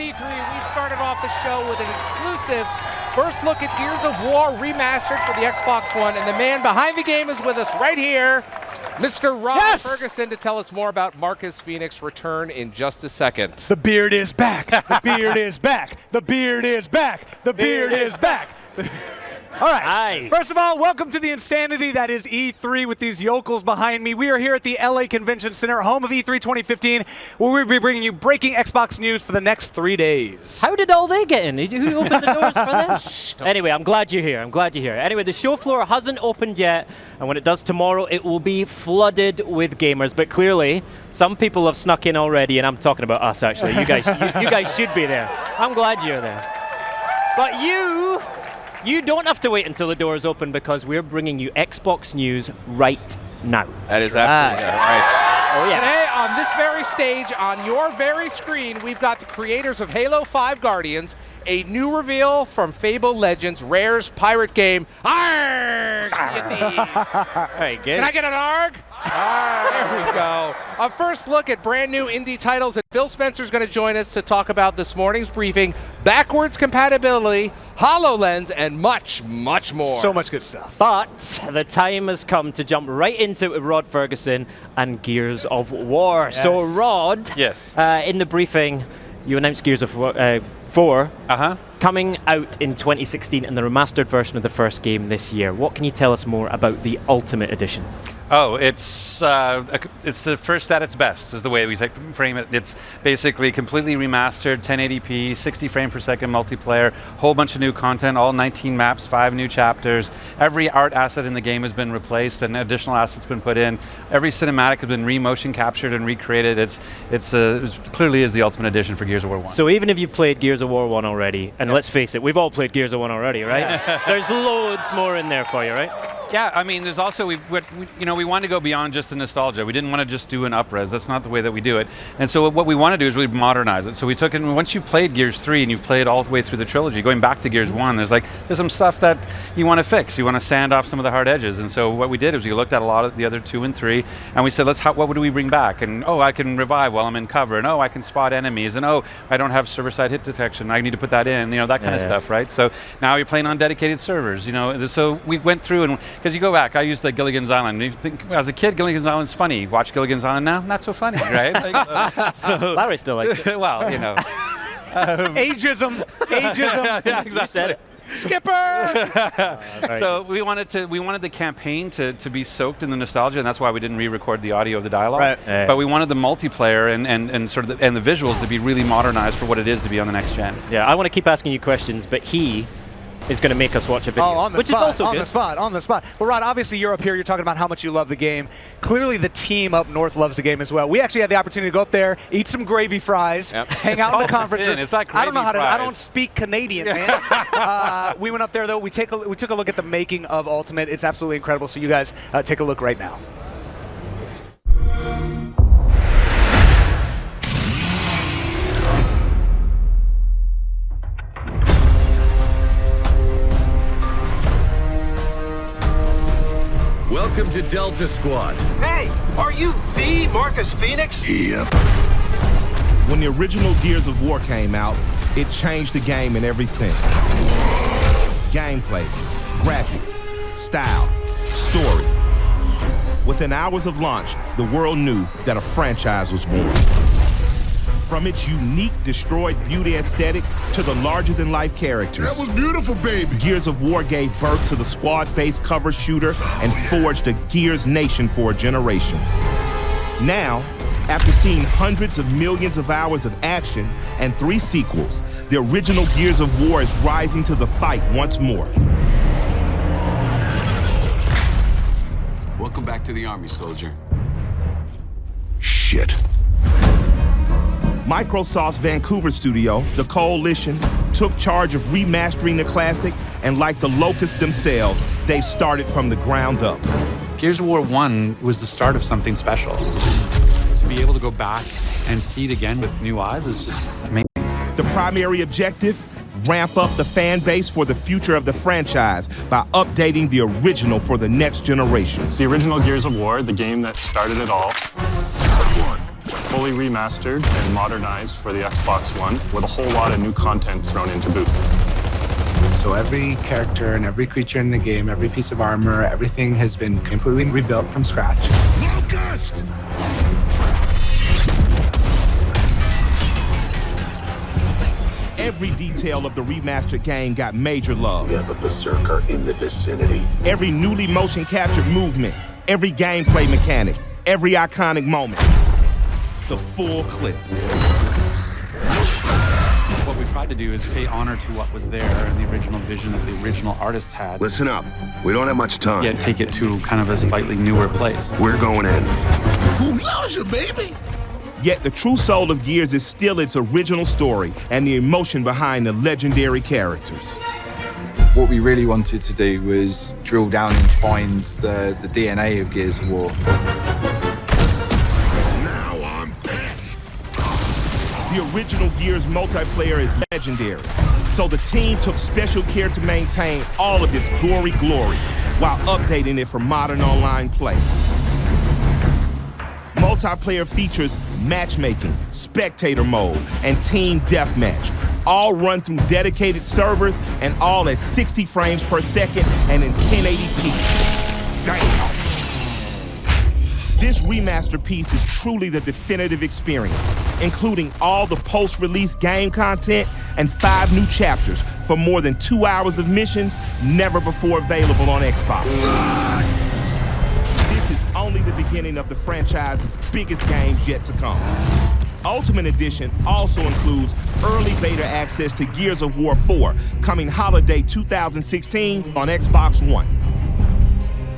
E3, we started off the show with an exclusive first look at Gears of War Remastered for the Xbox One, and the man behind the game is with us right here, Mr. Rod Ferguson, to tell us more about Marcus Phoenix's return in just a second. The beard is back. The beard is back. The beard is back. The beard is back. All right. Hi. First of all, welcome to the insanity that is E3 with these yokels behind me. We are here at the LA Convention Center, home of E3 2015, where we'll be bringing you breaking Xbox news for the next 3 days. How did all they get in? Who opened the doors for them? Anyway, I'm glad you're here. I'm glad you're here. Anyway, the show floor hasn't opened yet, and when it does tomorrow, it will be flooded with gamers. But clearly, some people have snuck in already, and I'm talking about us, actually. You guys, you guys should be there. I'm glad you're there. But you don't have to wait until the doors open, because we're bringing you Xbox news right now. That is absolutely right. Oh, yeah. Today, on this very stage, on your very screen, we've got the creators of Halo 5 Guardians, a new reveal from Fable Legends, Rare's pirate game, Arg! Sea of Thieves. Very good. Can I get an Arg? There we go. A first look at brand new indie titles, and Phil Spencer's going to join us to talk about this morning's briefing, backwards compatibility, HoloLens, and much, much more. So much good stuff. But the time has come to jump right into it with Rod Ferguson and Gears of War. Yes. So, Rod, Yes. In the briefing, you announced Gears of War 4 coming out in 2016 and the remastered version of the first game this year. What can you tell us more about the Ultimate Edition? Oh, it's the first at its best, is the way we frame it. It's basically completely remastered, 1080p, 60 frames per second multiplayer, whole bunch of new content, all 19 maps, 5 new chapters. Every art asset in the game has been replaced and additional assets been put in. Every cinematic has been re-motion captured and recreated. It clearly is the Ultimate Edition for Gears of War 1. So even if you've played Gears of War 1 already, and let's face it, we've all played Gears of 1 already, right? There's loads more in there for you, right? Yeah, I mean, there's also, we wanted to go beyond just the nostalgia. We didn't want to just do an up-res. That's not the way that we do it. And so what we want to do is really modernize it. So we took it, and once you've played Gears 3 and you've played all the way through the trilogy, going back to Gears 1, there's some stuff that you want to fix. You want to sand off some of the hard edges. And so what we did is we looked at a lot of the other 2 and 3, and we said, what do we bring back? And, I can revive while I'm in cover, and I can spot enemies, and I don't have server-side hit detection. I need to put that in, that kind of stuff, right? So now you're playing on dedicated servers, So we went through, and because you go back, I used Gilligan's Island. You think, as a kid, Gilligan's Island's funny. Watch Gilligan's Island now, not so funny, right? Larry still likes it. Well, Ageism. Yeah, exactly. You said it. Skipper! So we wanted the campaign to be soaked in the nostalgia, and that's why we didn't re-record the audio of the dialogue. Right. But we wanted the multiplayer and sort of the visuals to be really modernized for what it is to be on the next gen. Yeah, I want to keep asking you questions, but he is going to make us watch a video, on the which spot, is also on good. On the spot. Well, Rod, obviously you're up here. You're talking about how much you love the game. Clearly, the team up north loves the game as well. We actually had the opportunity to go up there, eat some gravy fries, hang out in the conference room. It's not I don't know how to. fries. I don't speak Canadian, man. We went up there though. We took a look at the making of Ultimate. It's absolutely incredible. So you guys take a look right now. Welcome to Delta Squad. Hey, are you the Marcus Phoenix? Yep. When the original Gears of War came out, it changed the game in every sense. Gameplay, graphics, style, story. Within hours of launch, the world knew that a franchise was born. From its unique destroyed beauty aesthetic to the larger-than-life characters. That was beautiful, baby. Gears of War gave birth to the squad-based cover shooter and forged a Gears nation for a generation. Now, after seeing hundreds of millions of hours of action and 3 sequels, the original Gears of War is rising to the fight once more. Welcome back to the Army, soldier. Shit. Microsoft's Vancouver studio, the Coalition, took charge of remastering the classic, and like the Locusts themselves, they started from the ground up. Gears of War 1 was the start of something special. To be able to go back and see it again with new eyes is just amazing. The primary objective? Ramp up the fan base for the future of the franchise by updating the original for the next generation. It's the original Gears of War, the game that started it all. Part 1. fully remastered and modernized for the Xbox One with a whole lot of new content thrown into boot. So every character and every creature in the game, every piece of armor, everything has been completely rebuilt from scratch. Locust! Every detail of the remastered game got major love. We have a berserker in the vicinity. Every newly motion captured movement, every gameplay mechanic, every iconic moment. The full clip. What we tried to do is pay honor to what was there and the original vision that the original artists had. Listen up. We don't have much time. Yet take it to kind of a slightly newer place. We're going in. Who loves you, baby? Yet the true soul of Gears is still its original story and the emotion behind the legendary characters. What we really wanted to do was drill down and find the DNA of Gears of War. Now I'm pissed. The original Gears multiplayer is legendary, so the team took special care to maintain all of its gory glory while updating it for modern online play. Multiplayer features matchmaking, spectator mode, and team deathmatch, all run through dedicated servers and all at 60 frames per second and in 1080p. Damn! This remaster piece is truly the definitive experience, including all the post-release game content and 5 new chapters for more than 2 hours of missions never before available on Xbox. This is only the beginning of the franchise's biggest games yet to come. Ultimate Edition also includes early beta access to Gears of War 4, coming holiday 2016 on Xbox One.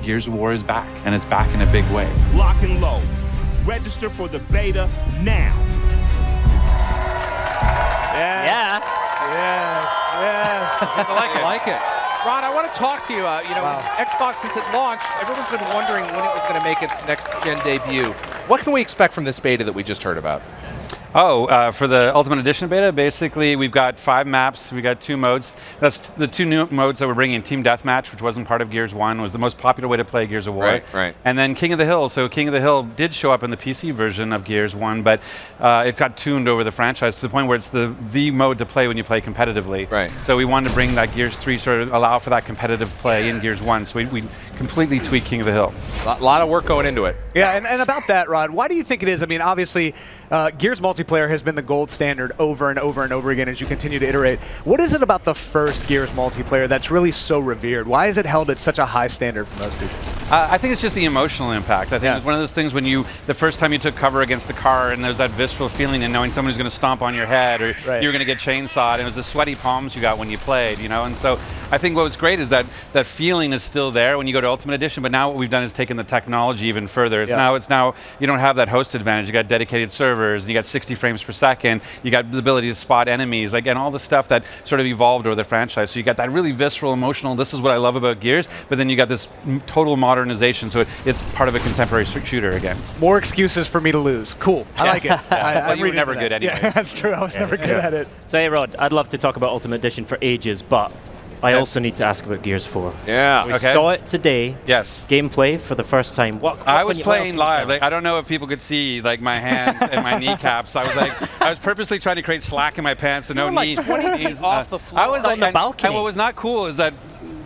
Gears of War is back, and it's back in a big way. Lock and load. Register for the beta now. Yes. I like it. Ron, I want to talk to you. Xbox, since it launched, everyone's been wondering when it was going to make its next-gen debut. What can we expect from this beta that we just heard about? For the Ultimate Edition beta, basically we've got 5 maps, we got 2 modes. That's the 2 new modes that we're bringing. Team Deathmatch, which wasn't part of Gears 1, was the most popular way to play Gears of War. Right. And then King of the Hill. So King of the Hill did show up in the PC version of Gears 1, but it got tuned over the franchise to the point where it's the mode to play when you play competitively. Right. So we wanted to bring that Gears 3 sort of allow for that competitive play in Gears 1. So we completely tweaked King of the Hill. A lot of work going into it. Yeah, and about that, Rod, why do you think it is? I mean, obviously, Gears multiplayer has been the gold standard over and over and over again as you continue to iterate. What is it about the first Gears multiplayer that's really so revered? Why is it held at such a high standard for most people? I think it's just the emotional impact. I think it's one of those things when the first time you took cover against a car and there's that visceral feeling and knowing someone's going to stomp on your head or you're going to get chainsawed, and it was the sweaty palms you got when you played, And so I think what was great is that feeling is still there when you go to Ultimate Edition, but now what we've done is taken the technology even further. It's now you don't have that host advantage. You got dedicated servers, and you got 60 frames per second. You got the ability to spot enemies, and all the stuff that sort of evolved over the franchise. So you got that really visceral, emotional. This is what I love about Gears. But then you got this total modernization, so it's part of a contemporary shooter again. More excuses for me to lose. Cool. I like it. Well, you were never good anyway. Yeah, that's true. I was never good at it. So, hey, Rod, I'd love to talk about Ultimate Edition for ages, but I also need to ask about Gears 4. Yeah. We saw it today. Yes. Gameplay for the first time. I was playing live. I don't know if people could see my hands and my kneecaps. I was purposely trying to create slack in my pants so no knee. 20 feet off the floor. I was on the balcony. And what was not cool is that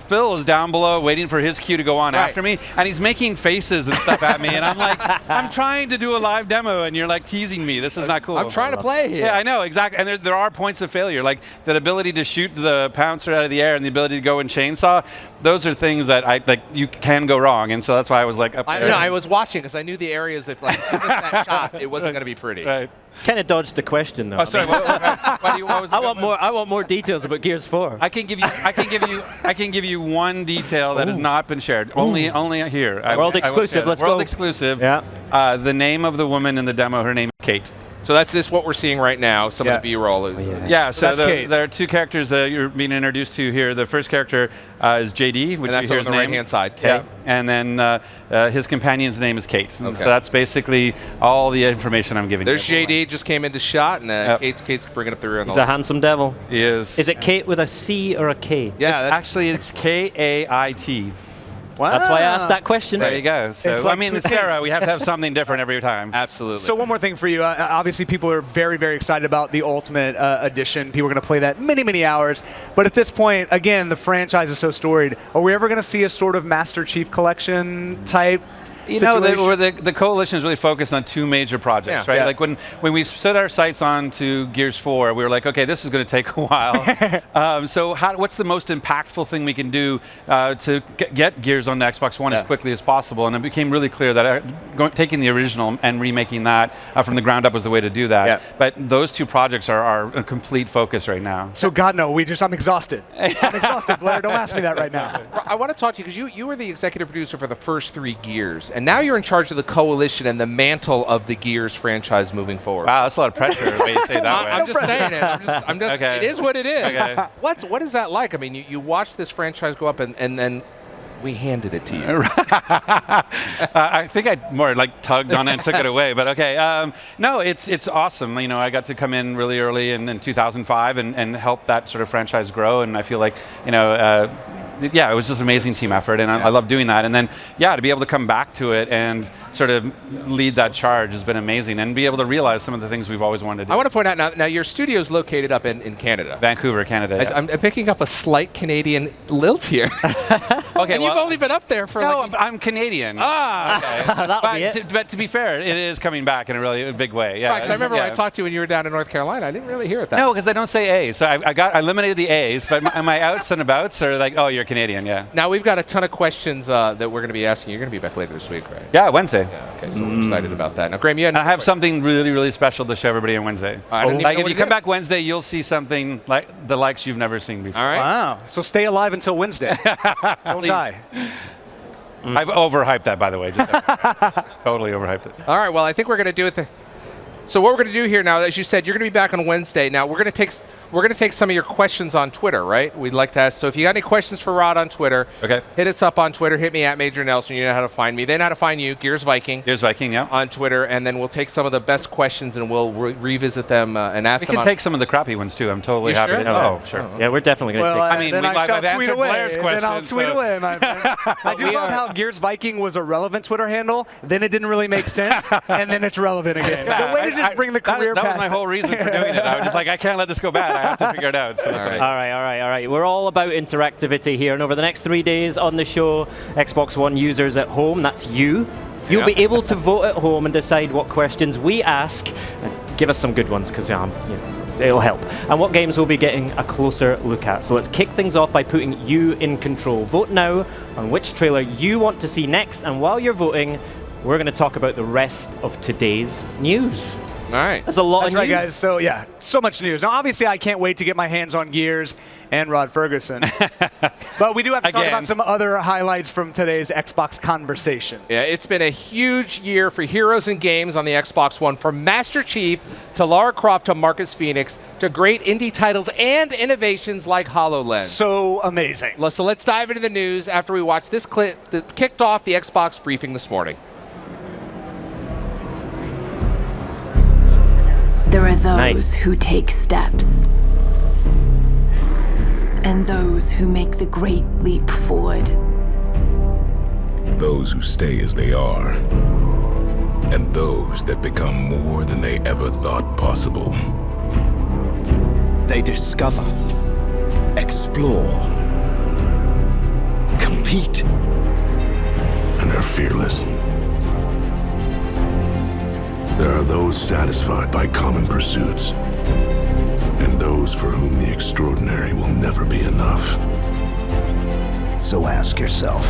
Phil is down below waiting for his cue to go on after me, and he's making faces and stuff at me, and I'm like, I'm trying to do a live demo, and you're teasing me. This is not cool. I'm trying to play here. Yeah, I know, exactly. And there are points of failure, like that ability to shoot the pouncer out of the air and the ability to go and chainsaw. Those are things that you can go wrong, and so that's why I was up there. I was watching because I knew the areas if you missed that shot, it wasn't going to be pretty. Right. Kind of dodged the question, though. Oh, sorry. I want more details about Gears 4. I can give you one detail that has not been shared. Only here. World exclusive. Let's go. World exclusive. Yeah. The name of the woman in the demo. Her name is Kate. So that's what we're seeing right now. Some of the B-roll is. So there are 2 characters that you're being introduced to here. The first character is JD, which and that's you hear on the right-hand side. Yeah. And then his companion's name is Kate. And so that's basically all the information I'm giving. There's JD, just came into shot, and Kate's bringing up the rear. He's a handsome devil. He is. Is it Kate with a C or a K? Yeah, it's Kait. Wow. That's why I asked that question. There you go. So, It's like I mean, Sarah, we have to have something different every time. Absolutely. So one more thing for you. Obviously, people are very, very excited about the Ultimate Edition. People are going to play that many, many hours. But at this point, again, the franchise is so storied. Are we ever going to see a sort of Master Chief Collection type You know, situation? the coalition is really focused on two major projects, Yeah. right? Yeah. Like when we set our sights on to Gears 4, we were like, okay, this is going to take a while. So what's the most impactful thing we can do to get Gears on the Xbox One as quickly as possible? And it became really clear that taking the original and remaking that from the ground up was the way to do that. Yeah. But those two projects are a complete focus right now. So God, no, I'm exhausted. I'm exhausted, Blair. Don't ask me that right now. I want to talk to you because you were the executive producer for the first 3 Gears, and now you're in charge of the coalition and the mantle of the Gears franchise moving forward. Wow, that's a lot of pressure the way you say it that way. I'm just saying it. I'm just Okay. It is what it is. Okay. What is that like? I mean, you watched this franchise go up, and then we handed it to you. I think I more like tugged on it and took it away, but okay. No, it's awesome. You know, I got to come in really early in 2005 and help that sort of franchise grow, and I feel like, you know, yeah, it was just an amazing team effort, and I love doing that. And then, yeah, to be able to come back to it and sort of lead that charge has been amazing, and be able to realize some of the things we've always wanted to do. I want to point out now your studio is located up in Canada. Vancouver, Canada. Yeah. I'm picking up a slight Canadian lilt here. Okay, and you've only been up there for no, I'm Canadian. That'll be it. But to be fair, it is coming back in a really big way. Yeah, Because I remember when I talked to you when you were down in North Carolina, I didn't really hear it that No, because they don't say A. So I eliminated the A's, but my outs and abouts are like, oh, you're Canadian, yeah. Now we've got a ton of questions that we're going to be asking. You're going to be back later this week, right? Yeah, Wednesday. Yeah, okay, so we're excited about that. Now, Graham, you had And I have something really, really special to show everybody on Wednesday. I didn't even Like know if what you it come is. back Wednesday, you'll see something like the likes you've never seen before. All right. Wow. So stay alive until Wednesday. Don't die. I've overhyped that, by the way. Just totally overhyped it. All right, well, I think we're going to do it. So what we're going to do here now, as you said, you're going to be back on Wednesday. Now, we're going to take some of your questions on Twitter, right? We'd like to ask. So if you got any questions for Rod on Twitter, Okay. hit us up on Twitter. Hit me at Major Nelson. You know how to find me. They know how to find you, Gears Viking, Here's Viking, yeah. on Twitter, and then we'll take some of the best questions and we'll revisit them and ask We them. can take some of the crappy ones, too. I'm totally You happy sure? to. Oh, sure. Yeah, we're definitely going to take I mean, then I've shall tweet answered away. Blair's Then I'll questions, tweet so- away, my friend. I do love how Gears Viking was a relevant Twitter handle, then it didn't really make sense, and then it's relevant again. So way to just bring the career That was path. my whole reason for doing it. I was just like, I can't let this go bad. I have to figure it out. So that's All right. We're all about interactivity here. And over the next 3 days on the show, Xbox One users at home, that's you. You'll be able to vote at home and decide what questions we ask. And give us some good ones, because it'll help. And what games we'll be getting a closer look at. So let's kick things off by putting you in control. Vote now on which trailer you want to see next. And while you're voting, we're going to talk about the rest of today's news. All right. That's a lot That's of right, news. guys. So, yeah, so much news. Now, obviously, I can't wait to get my hands on Gears and Rod Ferguson. But we do have to talk Again. about some other highlights from today's Xbox conversation. Yeah, it's been a huge year for heroes and games on the Xbox One, from Master Chief to Lara Croft to Marcus Phoenix to great indie titles and innovations like HoloLens. So amazing. So let's dive into the news after we watch this clip that kicked off the Xbox briefing this morning. There are those Nice. who take steps, and those who make the great leap forward. Those who stay as they are, and those that become more than they ever thought possible. They discover, explore, compete. And are fearless. There are those satisfied by common pursuits, and those for whom the extraordinary will never be enough. So ask yourself,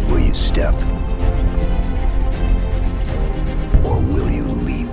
will you step? Or will you leap?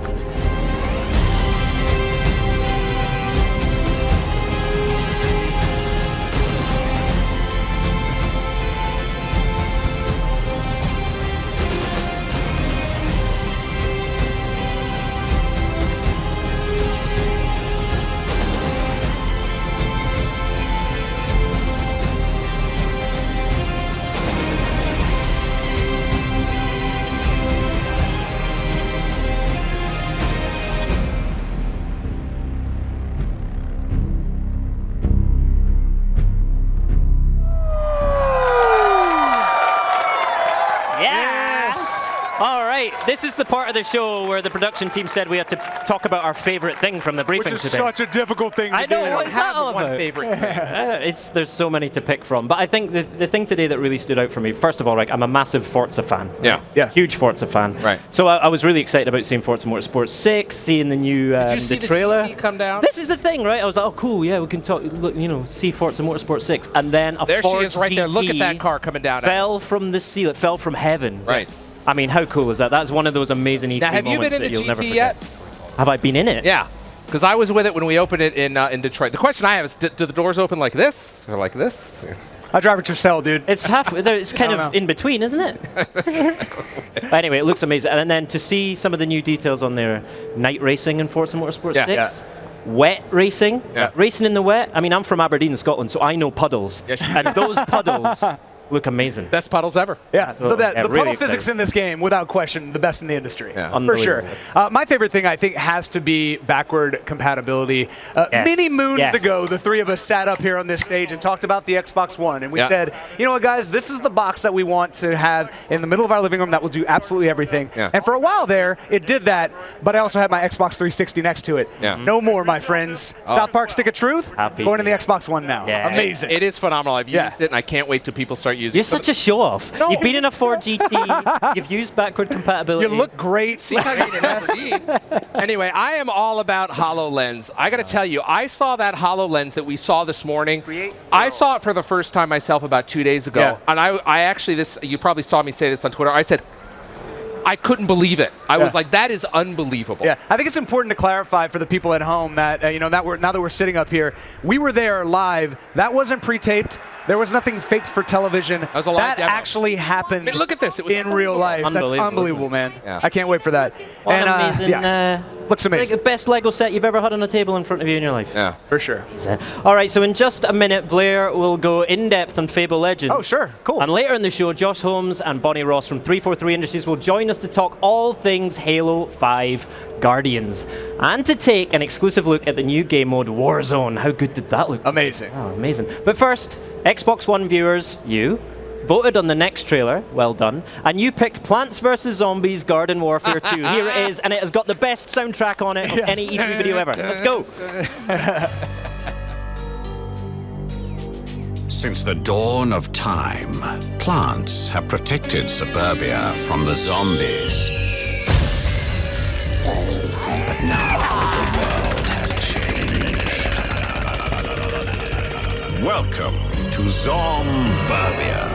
This is the part of the show where the production team said we had to talk about our favorite thing from the briefing Which is today. such a difficult thing to I know, do. what is that all one about? favorite thing. There's so many to pick from. But I think the thing today that really stood out for me, first of all, right, I'm a massive Forza fan. Yeah. Huge Forza fan. Right. So I was really excited about seeing Forza Motorsport 6, seeing the new Did you see the trailer. GT come down? This is the thing, right? I was like, oh, cool, yeah, we can talk, look, see Forza Motorsport 6. And then a There Ford she is right there. Look at GT that car coming down. fell from the ceiling, fell from heaven. Right. I mean, how cool is that? That's one of those amazing E3 Now, have you moments been that into you'll never GT forget. yet? Have I been in it? Yeah. Because I was with it when we opened it in Detroit. The question I have is, do the doors open like this or like this? I drive at your cell, dude. It's halfway there. It's kind of in between, isn't it? But anyway, it looks amazing. And then to see some of the new details on their night racing in Forza Motorsport 6. Wet racing, racing in the wet. I mean, I'm from Aberdeen, Scotland, so I know puddles. And those puddles look amazing. Best puddles ever. Yeah, So, the really puddle physics in this game, without question, the best in the industry. Yeah. For sure. My favorite thing, I think, has to be backward compatibility. Many moons ago, the three of us sat up here on this stage and talked about the Xbox One, and we said, you know what, guys, this is the box that we want to have in the middle of our living room that will do absolutely everything. And for a while there, it did that, but I also had my Xbox 360 next to it. No more, my friends. South Park Stick of Truth, going in the Xbox One now. Amazing. It is phenomenal. I've used it, and I can't wait till people start using You're it. such a show-off. No. You've been in a Ford GT. You've used backward compatibility. You look great. See how you did. Anyway, I am all about HoloLens. I got to tell you, I saw that HoloLens that we saw this morning. I saw it for the first time myself about 2 days ago. And I actually, you probably saw me say this on Twitter. I said, I couldn't believe it. I was like, that is unbelievable. Yeah, I think it's important to clarify for the people at home that, now that we're sitting up here, we were there live. That wasn't pre-taped. There was nothing faked for television. That was a live demo. Actually happened. I mean, look at this. It was in real life. That's unbelievable, man. I can't wait for that. What an amazing, looks amazing. Like the best Lego set you've ever had on a table in front of you in your life. Yeah, for sure. All right, so in just a minute, Blair will go in depth on Fable Legends. Oh, sure, cool. And later in the show, Josh Holmes and Bonnie Ross from 343 Industries will join us to talk all things Halo 5 Guardians and to take an exclusive look at the new game mode Warzone. How good did that look? Amazing. Oh, amazing. But first, Xbox One viewers, you voted on the next trailer, well done, and you picked Plants vs. Zombies Garden Warfare 2. Here it is, and it has got the best soundtrack on it of any E3 video ever. Let's go. Since the dawn of time, plants have protected suburbia from the zombies. But now the world has changed. Welcome to Zomburbia.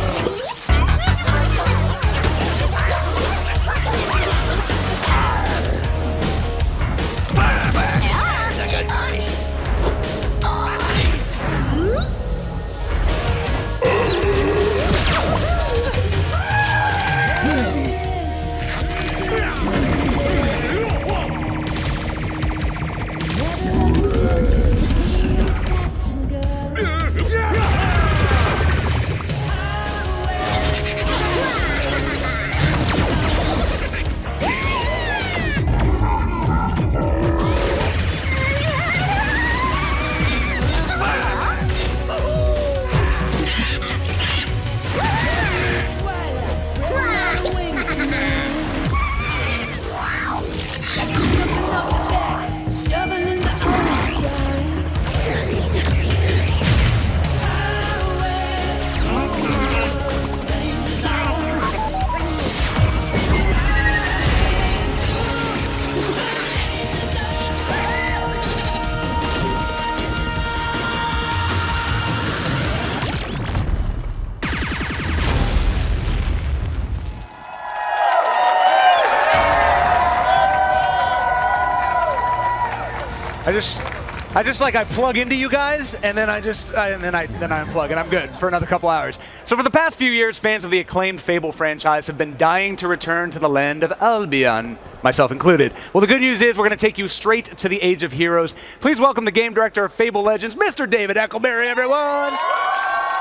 I plug into you guys, and then I unplug, and I'm good for another couple hours. So for the past few years, fans of the acclaimed Fable franchise have been dying to return to the land of Albion, myself included. Well, the good news is we're going to take you straight to the Age of Heroes. Please welcome the game director of Fable Legends, Mr. David Eckelberry, everyone.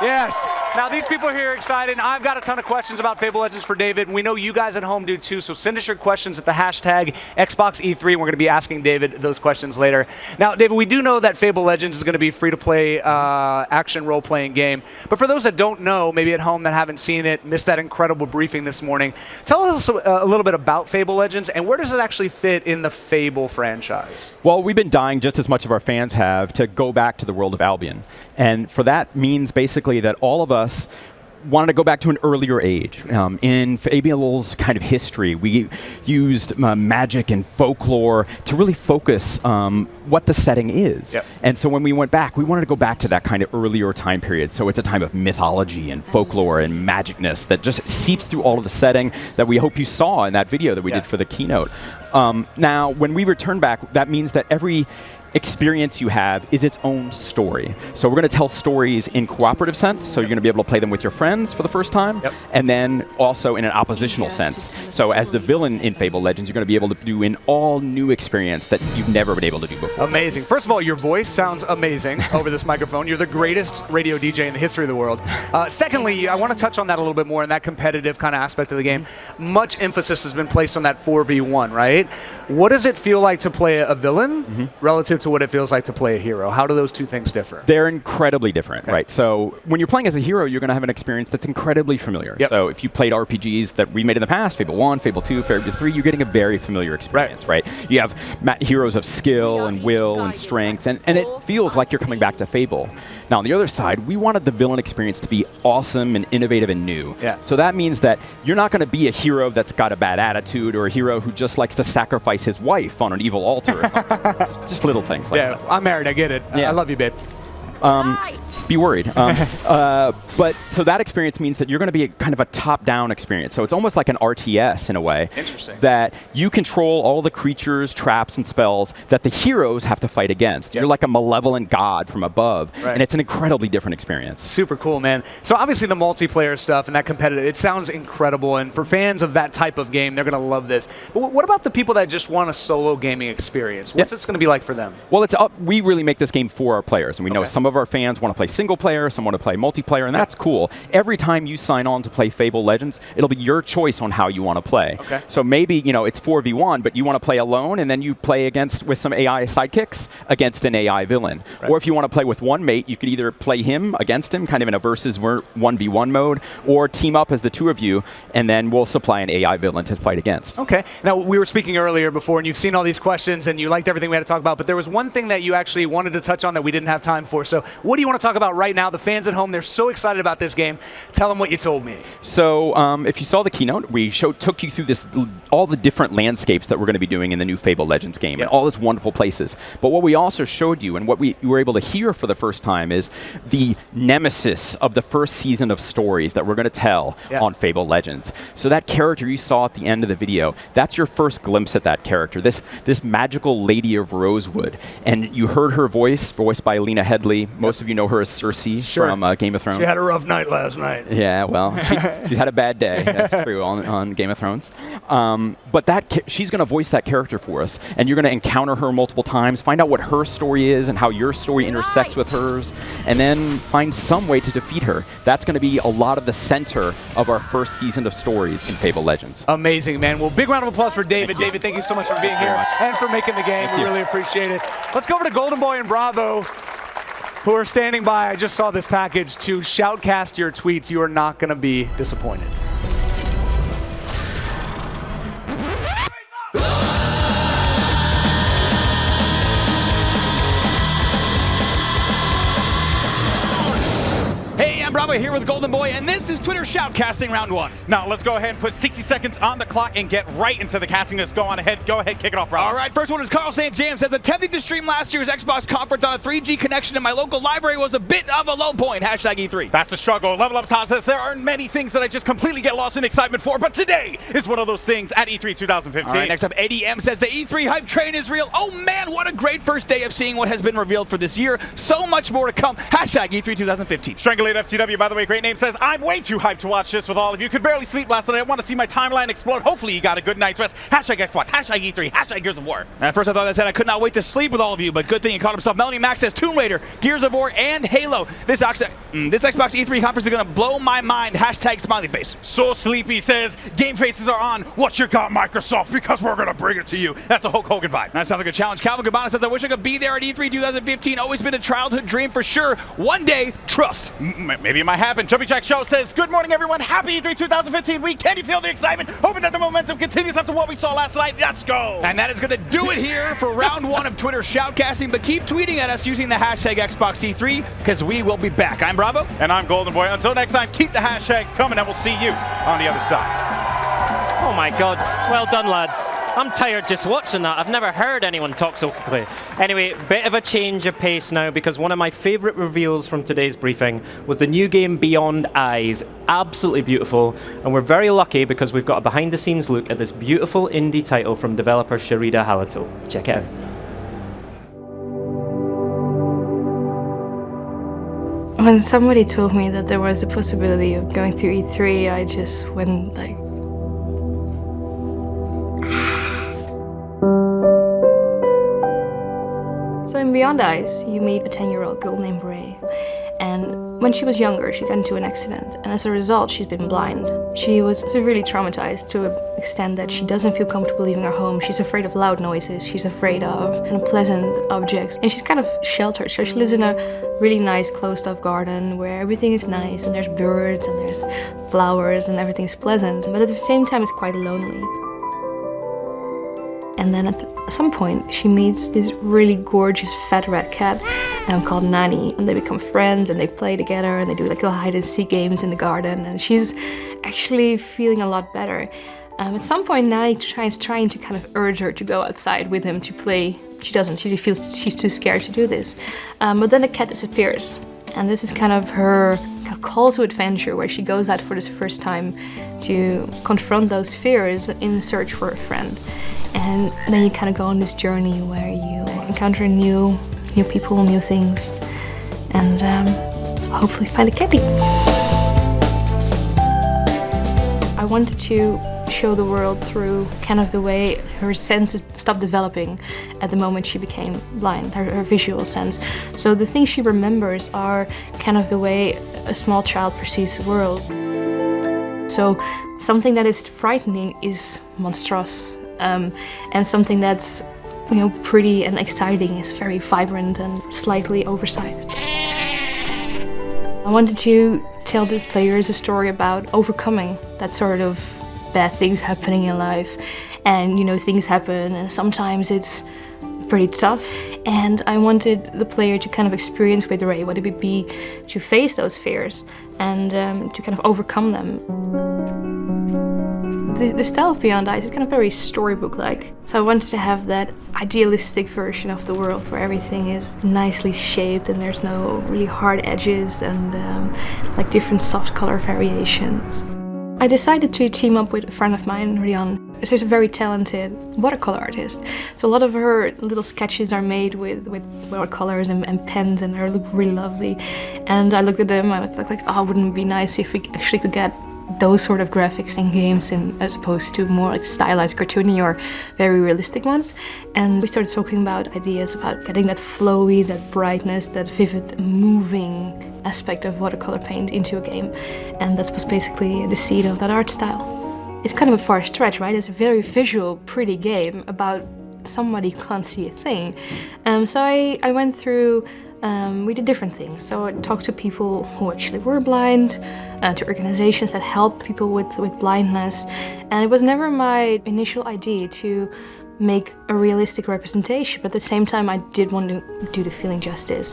Yes. Now, these people are here excited. I've got a ton of questions about Fable Legends for David. We know you guys at home do too, so send us your questions at the hashtag XboxE3, and we're going to be asking David those questions later. Now, David, we do know that Fable Legends is going to be a free-to-play action role-playing game, but for those that don't know, maybe at home that haven't seen it, missed that incredible briefing this morning, tell us a little bit about Fable Legends, and where does it actually fit in the Fable franchise? Well, we've been dying just as much as our fans have to go back to the world of Albion. And for that means basically that all of us wanted to go back to an earlier age. In Fable's kind of history, we used magic and folklore to really focus what the setting is. Yep. And so when we went back, we wanted to go back to that kind of earlier time period. So it's a time of mythology and folklore and magicness that just seeps through all of the setting that we hope you saw in that video that we did for the keynote. Now, when we return back, that means that every experience you have is its own story. So we're going to tell stories in cooperative sense, so you're going to be able to play them with your friends for the first time, and then also in an oppositional sense. So as the villain in Fable Legends, you're going to be able to do an all-new experience that you've never been able to do before. Amazing. First of all, your voice sounds amazing over this microphone. You're the greatest radio DJ in the history of the world. Secondly, I want to touch on that a little bit more in that competitive kind of aspect of the game. Much emphasis has been placed on that 4v1, right? What does it feel like to play a villain relative to what it feels like to play a hero? How do those two things differ? They're incredibly different, right? So when you're playing as a hero, you're going to have an experience that's incredibly familiar. So if you played RPGs that we made in the past, Fable 1, Fable 2, Fable 3, you're getting a very familiar experience, right? You have heroes of skill and will and strength, and it feels like you're coming back to Fable. Now, on the other side, we wanted the villain experience to be awesome and innovative and new. So that means that you're not going to be a hero that's got a bad attitude or a hero who just likes to sacrifice his wife on an evil altar or something. just little things like that. I'm married, I get it. I love you, babe. Be worried. But so that experience means that you're going to be kind of a top-down experience. So it's almost like an RTS in a way. Interesting. That you control all the creatures, traps, and spells that the heroes have to fight against. You're like a malevolent god from above, and it's an incredibly different experience. Super cool, man. So obviously the multiplayer stuff and that competitive, it sounds incredible. And for fans of that type of game, they're going to love this. But what about the people that just want a solo gaming experience? What's this going to be like for them? Well, we really make this game for our players, and we know some of our fans want to play single player, some want to play multiplayer, and that's cool. Every time you sign on to play Fable Legends, it'll be your choice on how you want to play. So maybe, it's 4v1, but you want to play alone, and then you play with some AI sidekicks against an AI villain. Or if you want to play with one mate, you could either play him against him, kind of in a versus 1v1 mode, or team up as the two of you, and then we'll supply an AI villain to fight against. Now, we were speaking earlier before, and you've seen all these questions, and you liked everything we had to talk about, but there was one thing that you actually wanted to touch on that we didn't have time for. So what do you want to talk about right now? The fans at home, they're so excited about this game. Tell them what you told me. So if you saw the keynote, we took you through all the different landscapes that we're going to be doing in the new Fable Legends game, and all these wonderful places. But what we also showed you, and what you were able to hear for the first time, is the nemesis of the first season of stories that we're going to tell on Fable Legends. So that character you saw at the end of the video, that's your first glimpse at that character, this magical Lady of Rosewood. And you heard her voiced by Lena Headey. Most of you know her as Cersei from Game of Thrones. She had a rough night last night. Yeah, well, she's had a bad day. That's true on Game of Thrones. But she's going to voice that character for us, and you're going to encounter her multiple times, find out what her story is and how your story intersects with hers, and then find some way to defeat her. That's going to be a lot of the center of our first season of stories in Fable Legends. Amazing, man. Well, big round of applause for David. David, thank you so much for being here and for making the game. We really appreciate it. Let's go over to Golden Boy and Bravo, who are standing by. I just saw this package to shoutcast your tweets. You are not going to be disappointed. Hey, I'm Bravo here with Golden Boy, and this is Twitter Shoutcasting Round 1. Now, let's go ahead and put 60 seconds on the clock and get right into the casting. Let's go ahead, kick it off, Bravo. All right, first one is Carl St. James. Says, attempting to stream last year's Xbox conference on a 3G connection in my local library was a bit of a low point. Hashtag E3. That's the struggle. Level Up Todd says, there are many things that I just completely get lost in excitement for, but today is one of those things at E3 2015. All right, next up, ADM says, the E3 hype train is real. Oh man, what a great first day of seeing what has been revealed for this year. So much more to come. Hashtag E3 2015. Strangulate FTW W, by the way, great name, says, I'm way too hyped to watch this with all of you. Could barely sleep last night. I want to see my timeline explode. Hopefully you got a good night's rest. Hashtag Xbox, hashtag E3, hashtag Gears of War. At first I thought that said I could not wait to sleep with all of you, but good thing he caught himself. Melanie Max says Tomb Raider, Gears of War, and Halo. This Xbox E3 conference is going to blow my mind. Hashtag smiley face. So Sleepy says, game faces are on. What you got, Microsoft? Because we're going to bring it to you. That's a Hulk Hogan vibe. That sounds like a challenge. Calvin Cabana says, I wish I could be there at E3 2015. Always been a childhood dream for sure. One day, trust. Maybe it might happen. Jumpy Jack Show says, good morning, everyone. Happy E3 2015 week. Can you feel the excitement? Hoping that the momentum continues after what we saw last night. Let's go. And that is going to do it here for round one of Twitter shoutcasting. But keep tweeting at us using the hashtag XboxE3 because we will be back. I'm Bravo. And I'm Golden Boy. Until next time, keep the hashtags coming and we'll see you on the other side. Oh my God. Well done, lads. I'm tired just watching that. I've never heard anyone talk so quickly. Anyway, bit of a change of pace now because one of my favorite reveals from today's briefing was the new game Beyond Eyes. Absolutely beautiful. And we're very lucky because we've got a behind-the-scenes look at this beautiful indie title from developer Sharida Halato. Check it out. When somebody told me that there was a possibility of going through E3, I just went like... So in Beyond Eyes, you meet a 10-year-old girl named Ray. And when she was younger, she got into an accident. And as a result, she's been blind. She was severely traumatized to an extent that she doesn't feel comfortable leaving her home. She's afraid of loud noises. She's afraid of unpleasant objects. And she's kind of sheltered. So she lives in a really nice closed-off garden where everything is nice and there's birds and there's flowers and everything's pleasant. But at the same time, it's quite lonely. And then at some point, she meets this really gorgeous fat red cat called Nani, and they become friends and they play together and they do like little hide-and-seek games in the garden, and she's actually feeling a lot better. At some point, Nani is trying to kind of urge her to go outside with him to play. She doesn't. She feels she's too scared to do this. But then the cat disappears, and this is kind of her call to adventure, where she goes out for the first time to confront those fears in search for a friend. And then you kind of go on this journey where you encounter new people, new things, and hopefully find a kitty. I wanted to show the world through kind of the way her senses stopped developing at the moment she became blind, her visual sense. So the things she remembers are kind of the way a small child perceives the world. So something that is frightening is monstrous. And something that's, pretty and exciting is very vibrant and slightly oversized. I wanted to tell the players a story about overcoming that sort of bad things happening in life. And, things happen and sometimes it's pretty tough. And I wanted the player to kind of experience with Ray what it would be to face those fears and to kind of overcome them. The style of Beyond Eyes is kind of very storybook-like. So I wanted to have that idealistic version of the world where everything is nicely shaped and there's no really hard edges and like different soft color variations. I decided to team up with a friend of mine, Rian. She's a very talented watercolor artist. So a lot of her little sketches are made with watercolors and pens, and they look really lovely. And I looked at them and I was like, oh, wouldn't it be nice if we actually could get those sort of graphics in games as opposed to more like stylized, cartoony or very realistic ones. And we started talking about ideas about getting that flowy, that brightness, that vivid, moving aspect of watercolor paint into a game. And that was basically the seed of that art style. It's kind of a far stretch, right? It's a very visual, pretty game about somebody who can't see a thing. So I went through we did different things. So I talked to people who actually were blind, to organizations that help people with blindness. And it was never my initial idea to make a realistic representation, but at the same time I did want to do the feeling justice.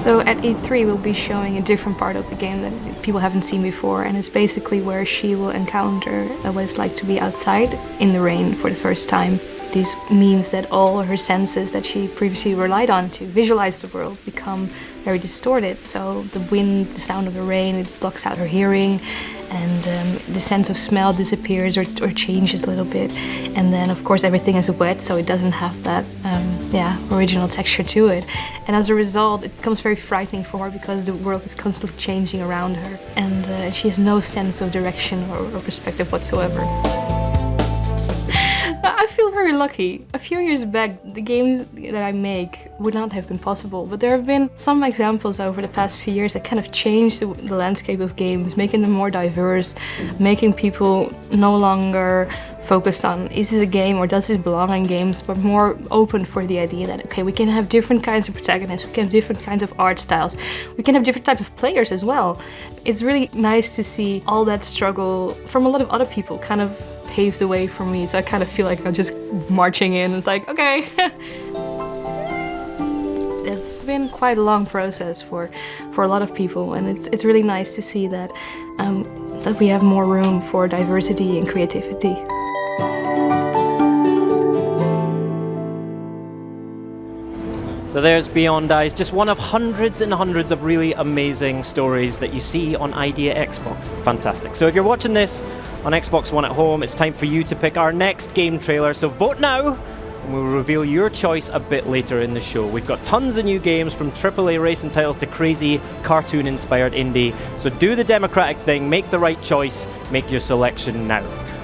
So at E3 we'll be showing a different part of the game that people haven't seen before, and it's basically where she will encounter what it's like to be outside in the rain for the first time. This means that all her senses that she previously relied on to visualize the world become very distorted. So the wind, the sound of the rain, it blocks out her hearing, and the sense of smell disappears or changes a little bit. And then of course everything is wet, so it doesn't have that original texture to it. And as a result, it becomes very frightening for her because the world is constantly changing around her, and she has no sense of direction or perspective whatsoever. I feel very lucky. A few years back, the games that I make would not have been possible, but there have been some examples over the past few years that kind of changed the landscape of games, making them more diverse, making people no longer focused on is this a game or does this belong in games, but more open for the idea that, okay, we can have different kinds of protagonists, we can have different kinds of art styles, we can have different types of players as well. It's really nice to see all that struggle from a lot of other people kind of pave the way for me, so I kind of feel like I'm just marching in. It's like, okay. It's been quite a long process for a lot of people, and it's really nice to see that that we have more room for diversity and creativity. So there's Beyond Eyes, just one of hundreds and hundreds of really amazing stories that you see on Idea Xbox. Fantastic. So if you're watching this on Xbox One at home, it's time for you to pick our next game trailer. So vote now, and we'll reveal your choice a bit later in the show. We've got tons of new games, from AAA racing titles to crazy cartoon-inspired indie. So do the democratic thing, make the right choice, make your selection now.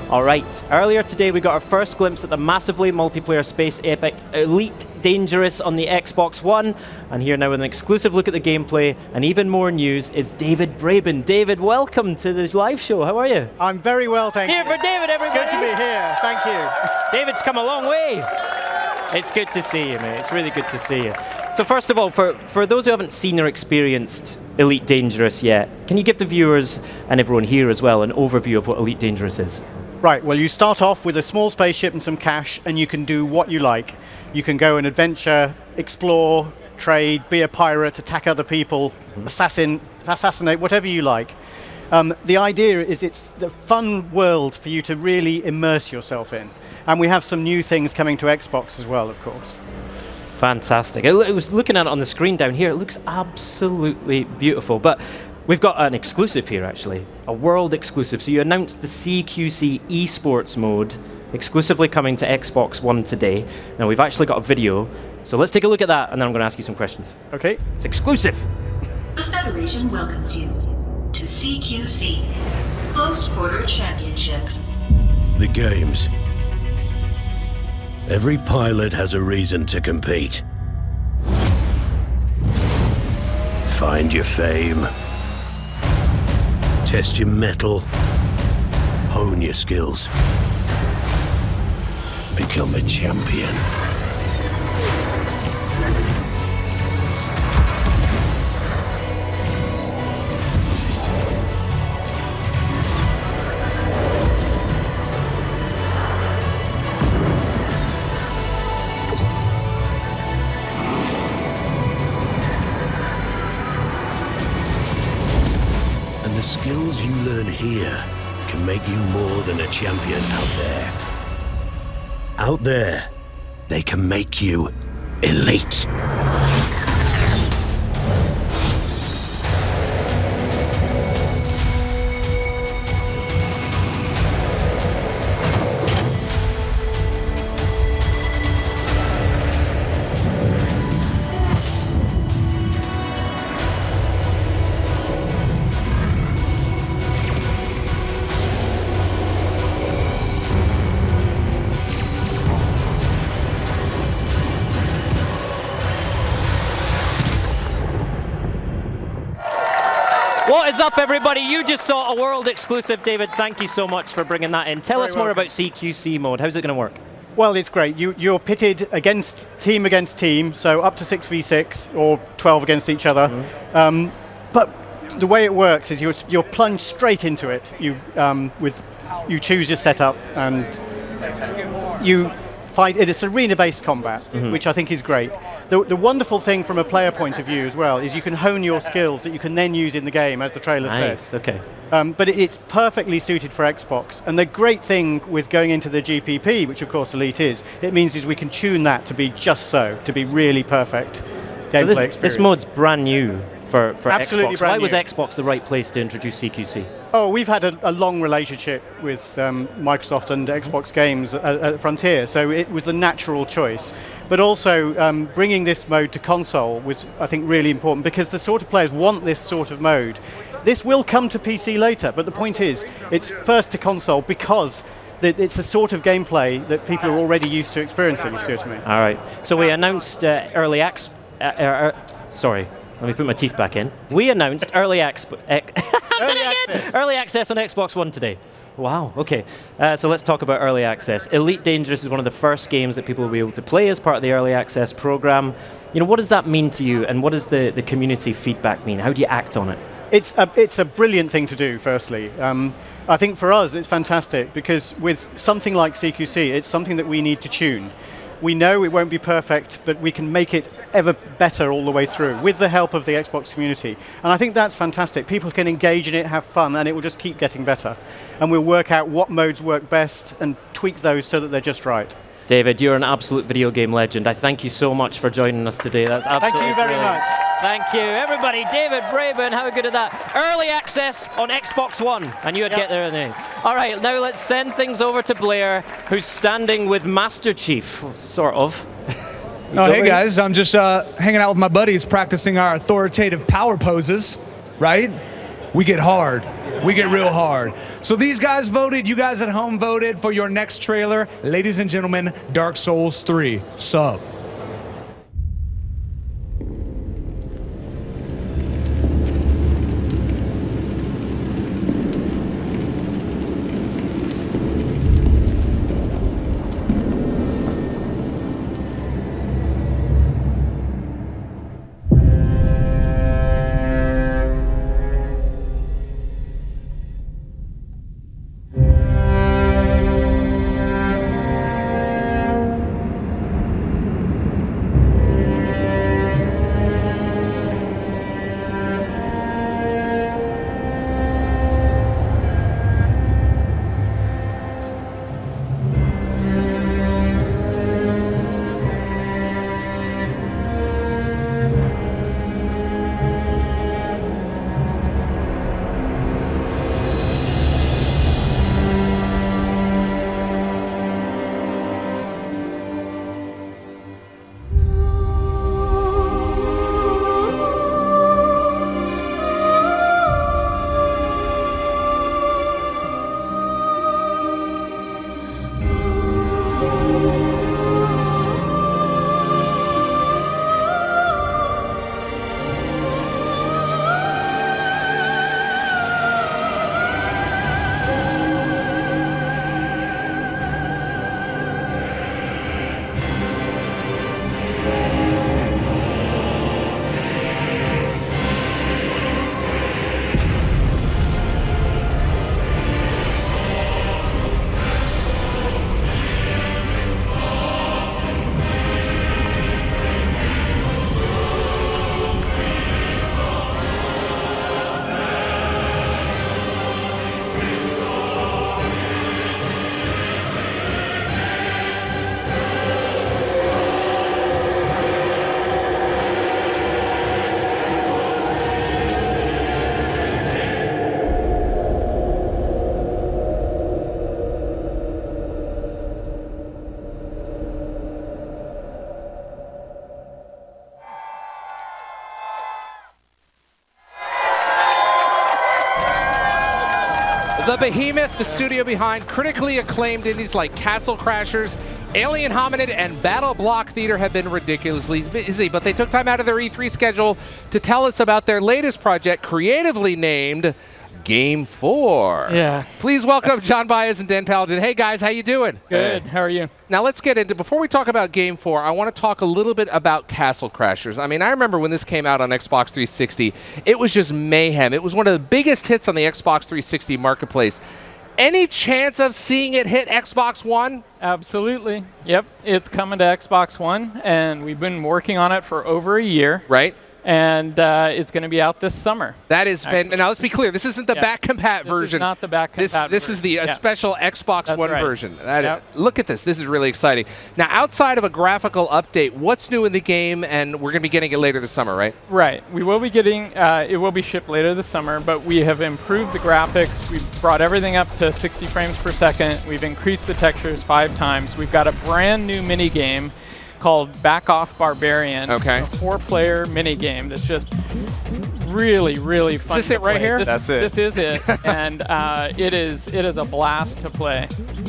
Alright, earlier today we got our first glimpse at the massively multiplayer space epic Elite Dangerous on the Xbox One, and here now with an exclusive look at the gameplay and even more news is David Braben. David, welcome to the live show. How are you? I'm very well, thank you. Cheer for David, everybody! Good to be here, thank you. David's come a long way. It's good to see you, mate. It's really good to see you. So first of all, for those who haven't seen or experienced Elite Dangerous yet, can you give the viewers and everyone here as well an overview of what Elite Dangerous is? Right, well, you start off with a small spaceship and some cash, and you can do what you like. You can go and adventure, explore, trade, be a pirate, attack other people, assassinate, whatever you like. The idea is it's the fun world for you to really immerse yourself in. And we have some new things coming to Xbox as well, of course. Fantastic. I was looking at it on the screen down here. It looks absolutely beautiful. But we've got an exclusive here, actually, a world exclusive. So you announced the CQC esports mode, exclusively coming to Xbox One today. Now we've actually got a video, so let's take a look at that, and then I'm going to ask you some questions. Okay. It's exclusive. The Federation welcomes you to CQC, Close Quarter Championship. The games. Every pilot has a reason to compete. Find your fame. Test your mettle, hone your skills, become a champion. The skills you learn here can make you more than a champion out there. Out there, they can make you elite. What is up, everybody? You just saw a world exclusive. David, thank you so much for bringing that in. Tell us more about CQC mode. How's it going to work? Well, it's great. You're pitted against team, so up to 6v6 or 12 against each other. But the way it works is you're plunged straight into it. You choose your setup and you fight. It's arena-based combat, which I think is great. The wonderful thing from a player point of view as well is you can hone your skills that you can then use in the game, as the trailer says. Okay. But it's perfectly suited for Xbox. And the great thing with going into the GPP, which of course Elite is, it means is we can tune that to be just so, to be really perfect gameplay experience. This mode's brand new for Absolutely Xbox. brand Why was new. Xbox the right place to introduce CQC? Oh, we've had a long relationship with Microsoft and Xbox games at Frontier, so it was the natural choice. But also, bringing this mode to console was, I think, really important because the sort of players want this sort of mode. This will come to PC later, but the point is, it's first to console because it's the sort of gameplay that people are already used to experiencing, if you see what I mean. All right. So we announced early access. Sorry. Let me put my teeth back in. We announced early access on Xbox One today. Wow, okay. So let's talk about early access. Elite Dangerous is one of the first games that people will be able to play as part of the early access program. What does that mean to you, and what does the community feedback mean? How do you act on it? It's a brilliant thing to do, firstly. I think for us it's fantastic because with something like CQC, it's something that we need to tune. We know it won't be perfect, but we can make it ever better all the way through with the help of the Xbox community. And I think that's fantastic. People can engage in it, have fun, and it will just keep getting better. And we'll work out what modes work best and tweak those so that they're just right. David, you're an absolute video game legend. I thank you so much for joining us today. That's absolutely Thank you very brilliant. much. Thank you, everybody. David Braben, how good is that? Early access on Xbox One. I knew I'd get there in the end. All right, now let's send things over to Blair, who's standing with Master Chief, well, sort of. Oh, hey guys, I'm just hanging out with my buddies practicing our authoritative power poses, right? We get hard. We get real hard. So these guys voted, you guys at home voted for your next trailer. Ladies and gentlemen, Dark Souls 3. Sub. The Behemoth, the studio behind critically acclaimed indies like Castle Crashers, Alien Hominid, and Battle Block Theater have been ridiculously busy, but they took time out of their E3 schedule to tell us about their latest project, creatively named Game 4. Yeah. Please welcome John Baez and Dan Paladin. Hey guys, how you doing? Good. How are you? Now let's get into, before we talk about Game 4, I want to talk a little bit about Castle Crashers. I mean, I remember when this came out on Xbox 360, it was just mayhem. It was one of the biggest hits on the Xbox 360 marketplace. Any chance of seeing it hit Xbox One? Absolutely. Yep. It's coming to Xbox One, and we've been working on it for over a year. Right. and it's going to be out this summer. That is fantastic. Now let's be clear. This isn't the back compat version. This is not the back compat This is the special Xbox One version. Yep. Look at this. This is really exciting. Now, outside of a graphical update, what's new in the game? And we're going to be getting it later this summer, right? Right. We will be getting. It will be shipped later this summer, but we have improved the graphics. We've brought everything up to 60 frames per second. We've increased the textures 5 times. We've got a brand new mini game called Back Off Barbarian. Okay. A 4-player mini game that's just really, really fun. Is this it right here? That's it. This is it, and it is a blast to play.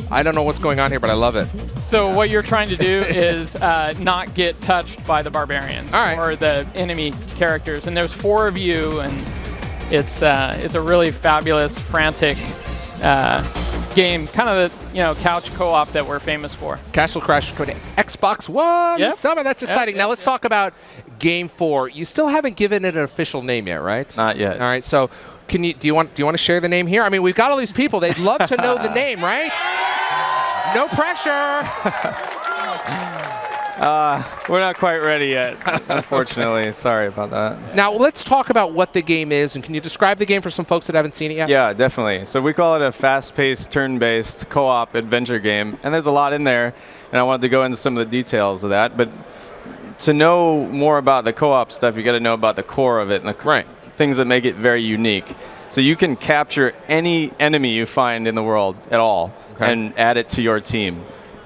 I don't know what's going on here, but I love it. So what you're trying to do is not get touched by the barbarians or the enemy characters, and there's 4 of you, and it's a really fabulous, frantic game, kind of the couch co-op that we're famous for. Castle Crash coming to Xbox One this summer. That's exciting. Now let's talk about Game 4. You still haven't given it an official name yet, right? Not yet. All right. So do you want to share the name here? I mean, we've got all these people. They'd love to know the name, right? No pressure. We're not quite ready yet, unfortunately. Sorry about that. Now, let's talk about what the game is, and can you describe the game for some folks that haven't seen it yet? Yeah, definitely. So we call it a fast-paced, turn-based co-op adventure game, and there's a lot in there, and I wanted to go into some of the details of that. But to know more about the co-op stuff, you got to know about the core of it and the things that make it very unique. So you can capture any enemy you find in the world at all and add it to your team.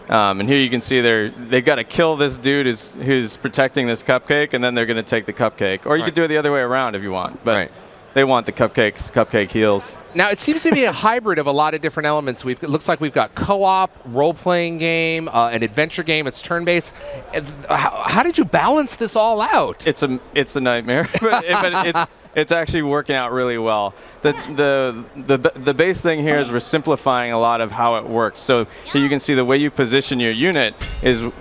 And here you can see they've got to kill this dude who's protecting this cupcake, and then they're going to take the cupcake. Or you could do it the other way around if you want. But they want the cupcake heals. Now, it seems to be a hybrid of a lot of different elements. It looks like we've got co-op, role-playing game, an adventure game. It's turn-based. How did you balance this all out? It's a nightmare, but it's actually working out really well. The base thing here is we're simplifying a lot of how it works. So here you can see the way you position your unit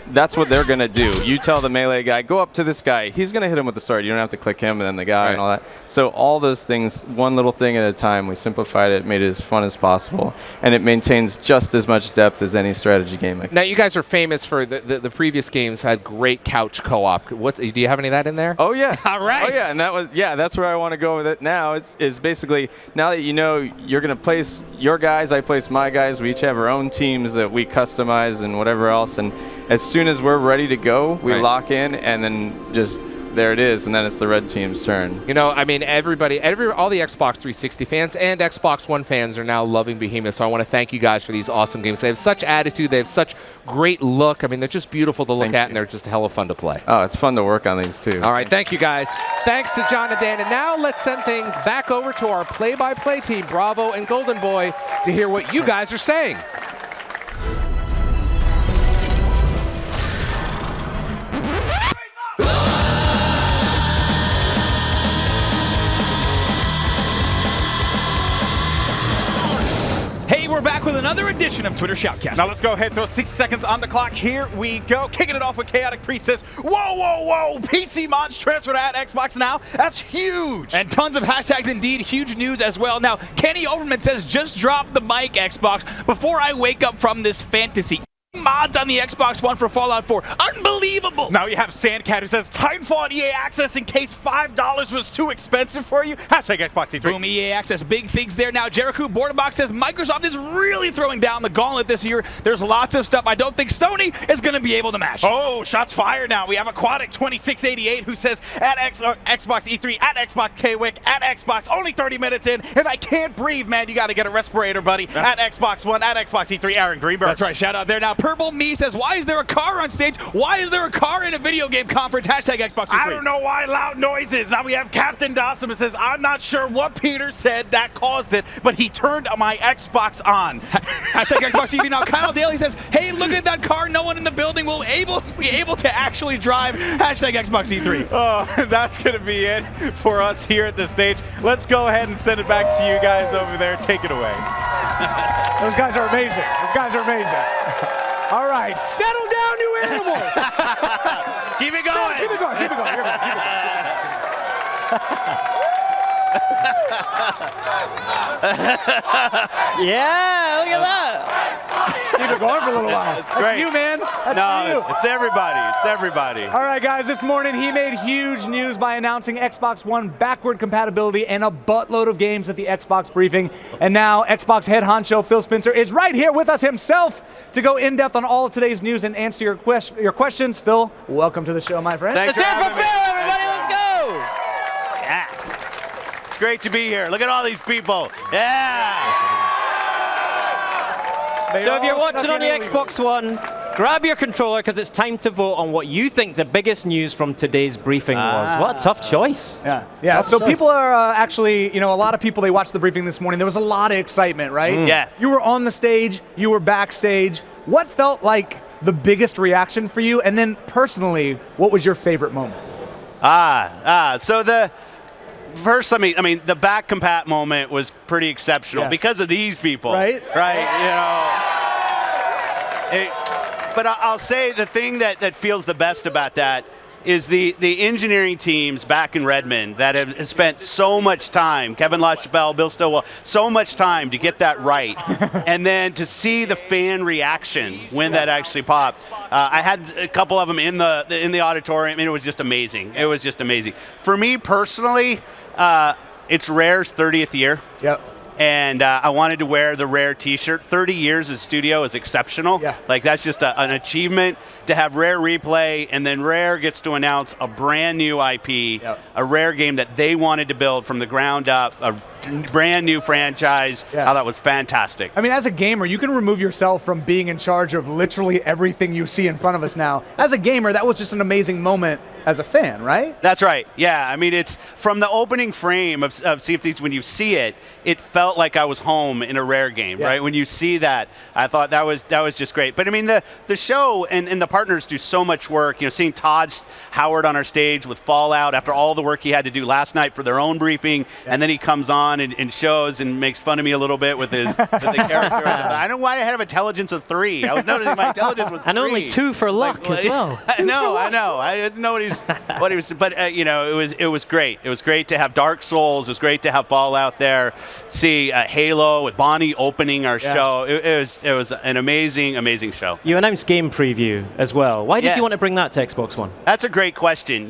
that's what they're going to do. You tell the melee guy, go up to this guy. He's going to hit him with the sword. You don't have to click him and then the guy and all that. So all those things, one little thing at a time, we simplified it, made it as fun as possible, and it maintains just as much depth as any strategy game. Now, you guys are famous for the previous games had great couch co-op. Do you have any of that in there? Oh, yeah. All right. Oh, yeah, and that's where I want to go with it now. Is basically, now that you know you're going to place your guys, I place my guys, we each have our own teams that we customize and whatever else, and as soon as we're ready to go, we lock in, and then just there it is, and then it's the red team's turn. You know, I mean, all the Xbox 360 fans and Xbox One fans are now loving Behemoth, so I want to thank you guys for these awesome games. They have such attitude. They have such great look. I mean, they're just beautiful to look at, and they're just hella fun to play. Oh, it's fun to work on these, too. All right, thank you, guys. Thanks to John and Dan. And now let's send things back over to our play-by-play team, Bravo and Golden Boy, to hear what you guys are saying. Hey, we're back with another edition of Twitter Shoutcast. Now let's go ahead and throw 60 seconds on the clock. Here we go. Kicking it off with Chaotic Priest says, whoa. PC mods transferred at Xbox now. That's huge. And tons of hashtags indeed. Huge news as well. Now, Kenny Overman says, just drop the mic, Xbox, before I wake up from this fantasy. Mods on the Xbox One for Fallout 4. Unbelievable! Now you have Sandcat who says, Titanfall and EA Access in case $5 was too expensive for you. Hashtag Xbox E3. Boom, EA Access. Big things there. Now, Jericho Borderbox says, Microsoft is really throwing down the gauntlet this year. There's lots of stuff I don't think Sony is going to be able to match. Oh, shots fired now. We have Aquatic 2688 who says, at Xbox E3, at Xbox KWIC, at Xbox, only 30 minutes in, and I can't breathe, man. You got to get a respirator, buddy. At Xbox One, at Xbox E3, Aaron Greenberg. That's right. Shout out there. Now, Purple Me says, why is there a car on stage? Why is there a car in a video game conference? Hashtag Xbox E3. I don't know why loud noises. Now we have Captain Dawson who says, I'm not sure what Peter said that caused it, but he turned my Xbox on. Hashtag Xbox E3. Now, Kyle Daly says, hey, look at that car. No one in the building will be able to actually drive. Hashtag Xbox E3. Oh, that's going to be it for us here at the stage. Let's go ahead and send it back to you guys over there. Take it away. Those guys are amazing. All right, settle down, you animals. Keep it going. Keep it going. Yeah, look at that. You've been going for a little while. It's That's great. you, man. That's you. It's everybody. It's everybody. All right, guys, this morning he made huge news by announcing Xbox One backward compatibility and a buttload of games at the Xbox briefing. And now Xbox head honcho Phil Spencer is right here with us himself to go in-depth on all of today's news and answer your questions. Phil, welcome to the show, my friend. Thanks Let's for hear it for having Phil, me. everybody. Let's go. Yeah. It's great to be here. Look at all these people. Yeah. So if you're watching on the Xbox One, grab your controller because it's time to vote on what you think the biggest news from today's briefing was. What a tough choice. Yeah. Tough So choice. people are actually, a lot of people, they watched the briefing this morning. There was a lot of excitement, right? Yeah. You were on the stage. You were backstage. What felt like the biggest reaction for you? And then personally, what was your favorite moment? So the first, I mean, the back compat moment was pretty exceptional because of these people, right? But I'll say the thing that feels the best about that is the engineering teams back in Redmond that have spent so much time, Kevin LaChapelle, Bill Stillwell, so much time to get that right, and then to see the fan reaction when that actually popped. I had a couple of them in the auditorium, and it was just amazing. It was just amazing. For me personally, it's Rare's 30th year. Yep. And I wanted to wear the Rare t-shirt. 30 years as studio is exceptional. Yeah. Like, that's just an achievement to have Rare Replay, and then Rare gets to announce a brand new IP, a Rare game that they wanted to build from the ground up, a brand new franchise. Yeah. Oh, that was fantastic. I mean, as a gamer, you can remove yourself from being in charge of literally everything you see in front of us now. As a gamer, that was just an amazing moment as a fan, right? That's right. Yeah, I mean, it's from the opening frame of Sea of Thieves. When you see it, it felt like I was home in a Rare game, right? When you see that, I thought that was just great. But I mean, the show and the partners do so much work. Seeing Todd Howard on our stage with Fallout after all the work he had to do last night for their own briefing, and then he comes on and shows and makes fun of me a little bit with his with the character. I don't know why I have intelligence of 3. I was noticing my intelligence was 3. And only 2 for luck as well. I know. I didn't know what he was, but it was great. It was great to have Dark Souls. It was great to have Fallout there. See Halo with Bonnie opening our show. It was an amazing show. You announced game preview as well. Why did you want to bring that to Xbox One? That's a great question.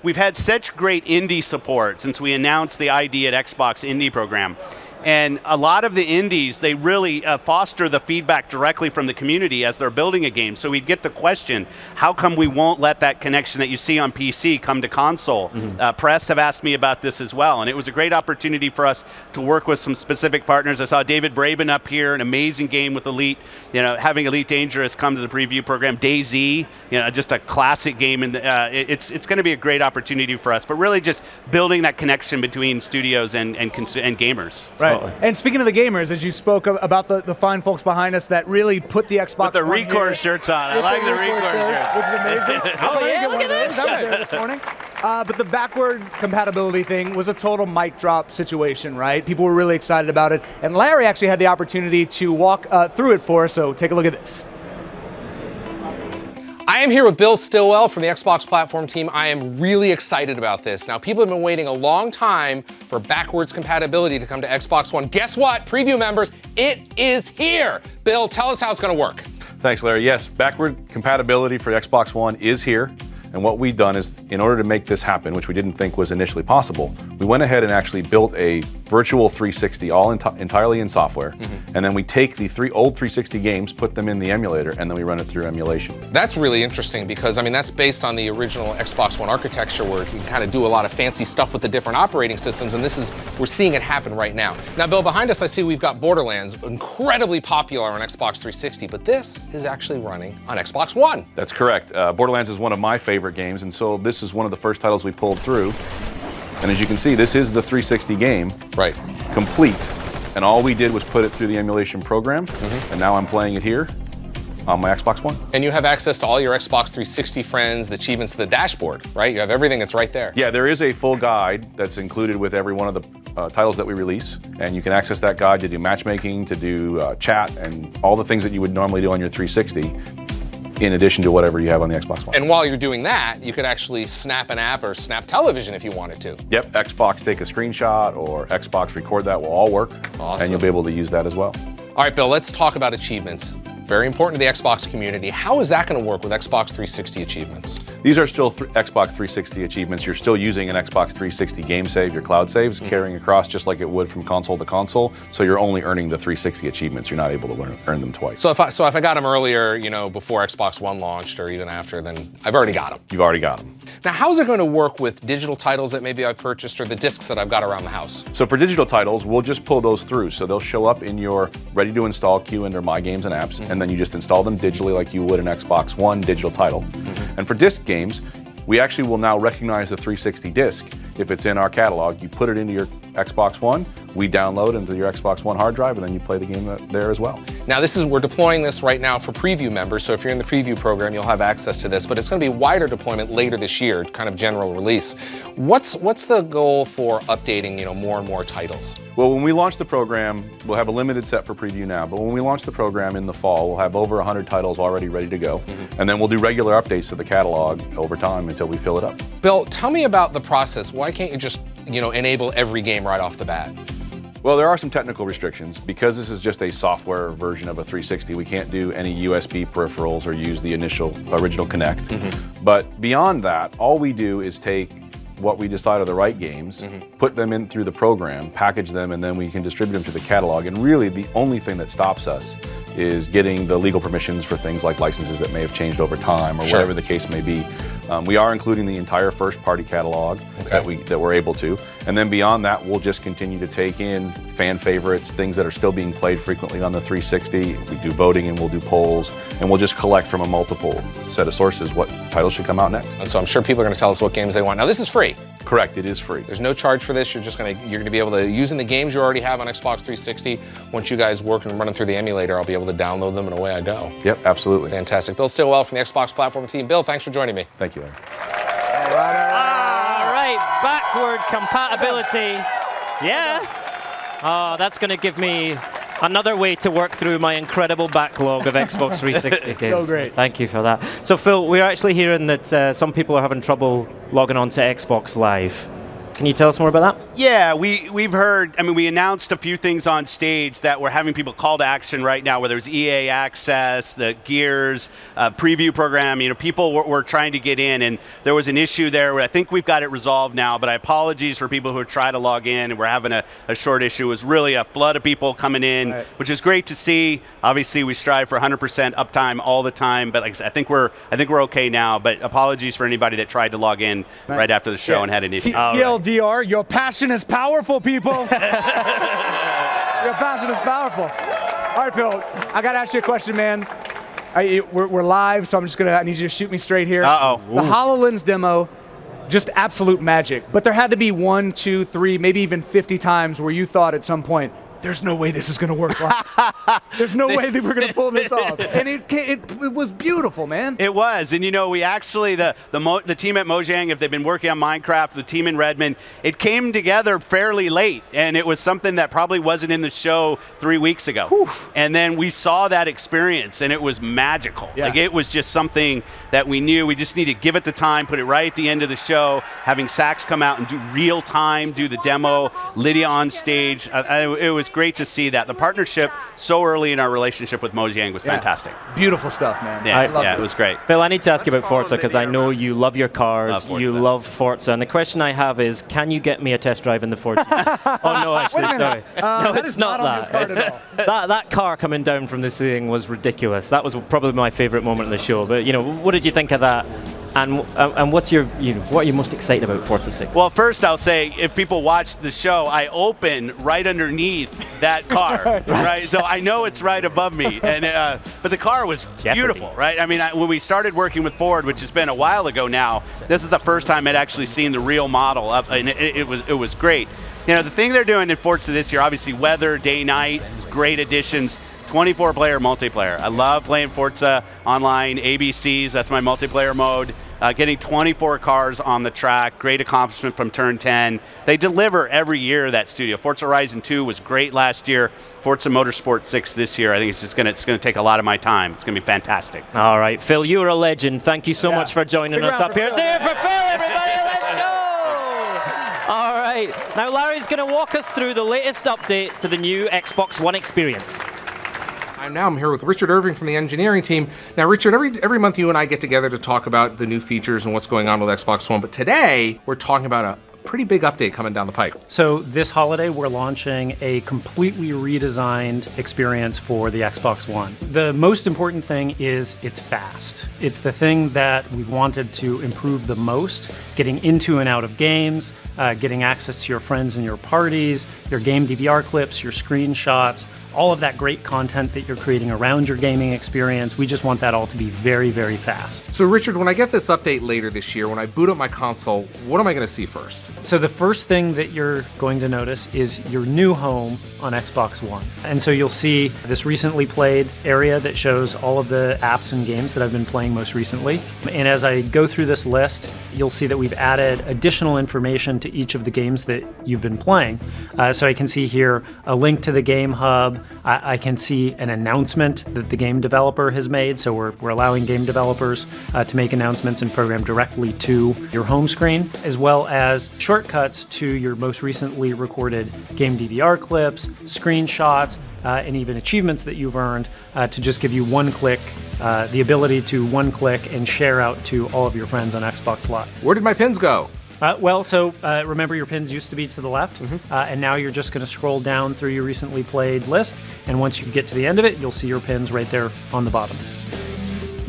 We've had such great indie support since we announced the ID at Xbox Indie program. And a lot of the indies, they really foster the feedback directly from the community as they're building a game. So we get the question, how come we won't let that connection that you see on PC come to console? Press have asked me about this as well. And it was a great opportunity for us to work with some specific partners. I saw David Braben up here, an amazing game with Elite. Having Elite Dangerous come to the preview program. DayZ, just a classic game. And it's going to be a great opportunity for us. But really just building that connection between studios and gamers. Right. And speaking of the gamers, as you spoke about the fine folks behind us that really put the Xbox with the One Recore here, shirts on. I like the Recore shirts. Which is amazing. Oh, yeah, look at that. That was there this morning. But the backward compatibility thing was a total mic drop situation, right? People were really excited about it. And Larry actually had the opportunity to walk through it for us, so take a look at this. I am here with Bill Stillwell from the Xbox platform team. I am really excited about this. Now, people have been waiting a long time for backwards compatibility to come to Xbox One. Guess what, preview members? It is here. Bill, tell us how it's going to work. Thanks, Larry. Yes, backward compatibility for Xbox One is here. And what we've done is, in order to make this happen, which we didn't think was initially possible, we went ahead and actually built a virtual 360 all entirely in software. And then we take the old 360 games, put them in the emulator, and then we run it through emulation. That's really interesting because, that's based on the original Xbox One architecture where you can kind of do a lot of fancy stuff with the different operating systems, and we're seeing it happen right now. Now, Bill, behind us I see we've got Borderlands, incredibly popular on Xbox 360, but this is actually running on Xbox One. That's correct. Borderlands is one of my favorite games, and so this is one of the first titles we pulled through. And as you can see, this is the 360 game, right? Complete. And all we did was put it through the emulation program, and now I'm playing it here on my Xbox One. And you have access to all your Xbox 360 friends, the achievements, the dashboard, right? You have everything that's right there. Yeah, there is a full guide that's included with every one of the titles that we release, and you can access that guide to do matchmaking, to do chat, and all the things that you would normally do on your 360. in addition to whatever you have on the Xbox One. And while you're doing that, you could actually snap an app or snap television if you wanted to. Yep, Xbox take a screenshot or Xbox record that will all work. Awesome. And you'll be able to use that as well. All right, Bill, let's talk about achievements. Very important to the Xbox community. How is that going to work with Xbox 360 achievements? These are still Xbox 360 achievements. You're still using an Xbox 360 game save, your cloud saves, carrying across just like it would from console to console. So you're only earning the 360 achievements. You're not able to earn them twice. So if I got them earlier, before Xbox One launched or even after, then I've already got them. You've already got them. Now, how is it going to work with digital titles that maybe I've purchased or the discs that I've got around the house? So for digital titles, we'll just pull those through. So they'll show up in your ready-to-install queue under My Games and Apps, and then you just install them digitally like you would an Xbox One digital title. And for disc games, we actually will now recognize the 360 disc. If it's in our catalog, you put it into your Xbox One, we download into your Xbox One hard drive, and then you play the game there as well. Now, we're deploying this right now for preview members, so if you're in the preview program, you'll have access to this, but it's going to be wider deployment later this year, kind of general release. What's the goal for updating, more and more titles? Well, when we launch the program, we'll have a limited set for preview now, but when we launch the program in the fall, we'll have over 100 titles already ready to go, and then we'll do regular updates to the catalog over time until we fill it up. Bill, tell me about the process. Why can't you just, enable every game right off the bat? Well, there are some technical restrictions. Because this is just a software version of a 360, we can't do any USB peripherals or use the original Kinect. But beyond that, all we do is take what we decide are the right games, put them in through the program, package them, and then we can distribute them to the catalog. And really, the only thing that stops us is getting the legal permissions for things like licenses that may have changed over time or whatever the case may be. We are including the entire first-party catalog that we're able to. And then beyond that, we'll just continue to take in fan favorites, things that are still being played frequently on the 360. We do voting and we'll do polls, and we'll just collect from a multiple set of sources what titles should come out next. And so I'm sure people are going to tell us what games they want. Now, this is free. Correct, it is free. There's no charge for this. You're going to be able to, using the games you already have on Xbox 360, once you guys work and run them through the emulator, I'll be able to download them and away I go. Yep, absolutely. Fantastic. Bill Stillwell from the Xbox Platform team. Bill, thanks for joining me. Thank you. All right, backward compatibility. Yeah. Oh, that's going to give me another way to work through my incredible backlog of Xbox 360 games. So great. Thank you for that. So, Phil, we're actually hearing that some people are having trouble logging on to Xbox Live. Can you tell us more about that? Yeah, we've heard, we announced a few things on stage that we're having people call to action right now, whether it's EA Access, the Gears preview program. People were trying to get in, and there was an issue there where I think we've got it resolved now, but I apologize for people who try to log in, and we're having a short issue. It was really a flood of people coming in, which is great to see. Obviously, we strive for 100% uptime all the time, but like I said, I think we're okay now, but apologies for anybody that tried to log in right after the show and had an issue. TLDR, your passion is powerful, people. Your passion is powerful. All right, Phil, I got to ask you a question, man. We're live, so I need you to shoot me straight here. Uh-oh. The HoloLens demo, just absolute magic. But there had to be 1, 2, 3, maybe even 50 times where you thought at some point, there's no way this is going to work. There's no way that we're going to pull this off. And it was beautiful, man. It was. And, we actually, the team at Mojang, if they've been working on Minecraft, the team in Redmond, it came together fairly late. And it was something that probably wasn't in the show 3 weeks ago. Whew. And then we saw that experience, and it was magical. Yeah. Like, it was just something that we knew. We just need to give it the time, put it right at the end of the show, having Sax come out and do real time, do the demo, Lydia on stage. It was great to see that. The partnership so early in our relationship with Mojang was fantastic. Beautiful stuff, man. Yeah, it was great. Phil, I need to ask you about Forza because I know you love your cars, you love Forza, and the question I have is, can you get me a test drive in the Forza? Oh, no, actually, sorry. No, it's not that. That car coming down from this thing was ridiculous. That was probably my favorite moment in the show. But, what did you think of that? And what are you most excited about Forza 6? Well, first I'll say, if people watch the show, I open right underneath that car, right? So I know it's right above me, and but the car was beautiful, right? When we started working with Ford, which has been a while ago now, this is the first time I'd actually seen the real model up, and it was great. The thing they're doing in Forza this year, obviously weather, day, night, great additions. 24-player multiplayer. I love playing Forza online, ABCs, that's my multiplayer mode. getting 24 cars on the track, great accomplishment from Turn 10. They deliver every year, that studio. Forza Horizon 2 was great last year. Forza Motorsport 6 this year. I think it's going to take a lot of my time. It's going to be fantastic. All right, Phil, you're a legend. Thank you so much for joining us up here. Let's hear it for Phil, everybody. Let's go. All right. Now, Larry's going to walk us through the latest update to the new Xbox One experience. I'm here with Richard Irving from the engineering team. Now, Richard, every month you and I get together to talk about the new features and what's going on with Xbox One, but today we're talking about a pretty big update coming down the pike. So this holiday, we're launching a completely redesigned experience for the Xbox One. The most important thing is it's fast. It's the thing that we've wanted to improve the most, getting into and out of games, getting access to your friends and your parties, your game DVR clips, your screenshots, all of that great content that you're creating around your gaming experience. We just want that all to be very, very fast. So Richard, when I get this update later this year, when I boot up my console, what am I going to see first? So the first thing that you're going to notice is your new home on Xbox One. And so you'll see this recently played area that shows all of the apps and games that I've been playing most recently. And as I go through this list, you'll see that we've added additional information to each of the games that you've been playing. So I can see here a link to the Game Hub. I can see an announcement that the game developer has made. So we're allowing game developers to make announcements and program directly to your home screen, as well as shortcuts to your most recently recorded game DVR clips, screenshots, and even achievements that you've earned to just give you one click, the ability to one click and share out to all of your friends on Xbox Live. Where did my pins go? Remember your pins used to be to the left, and now you're just going to scroll down through your recently played list, and once you get to the end of it, you'll see your pins right there on the bottom.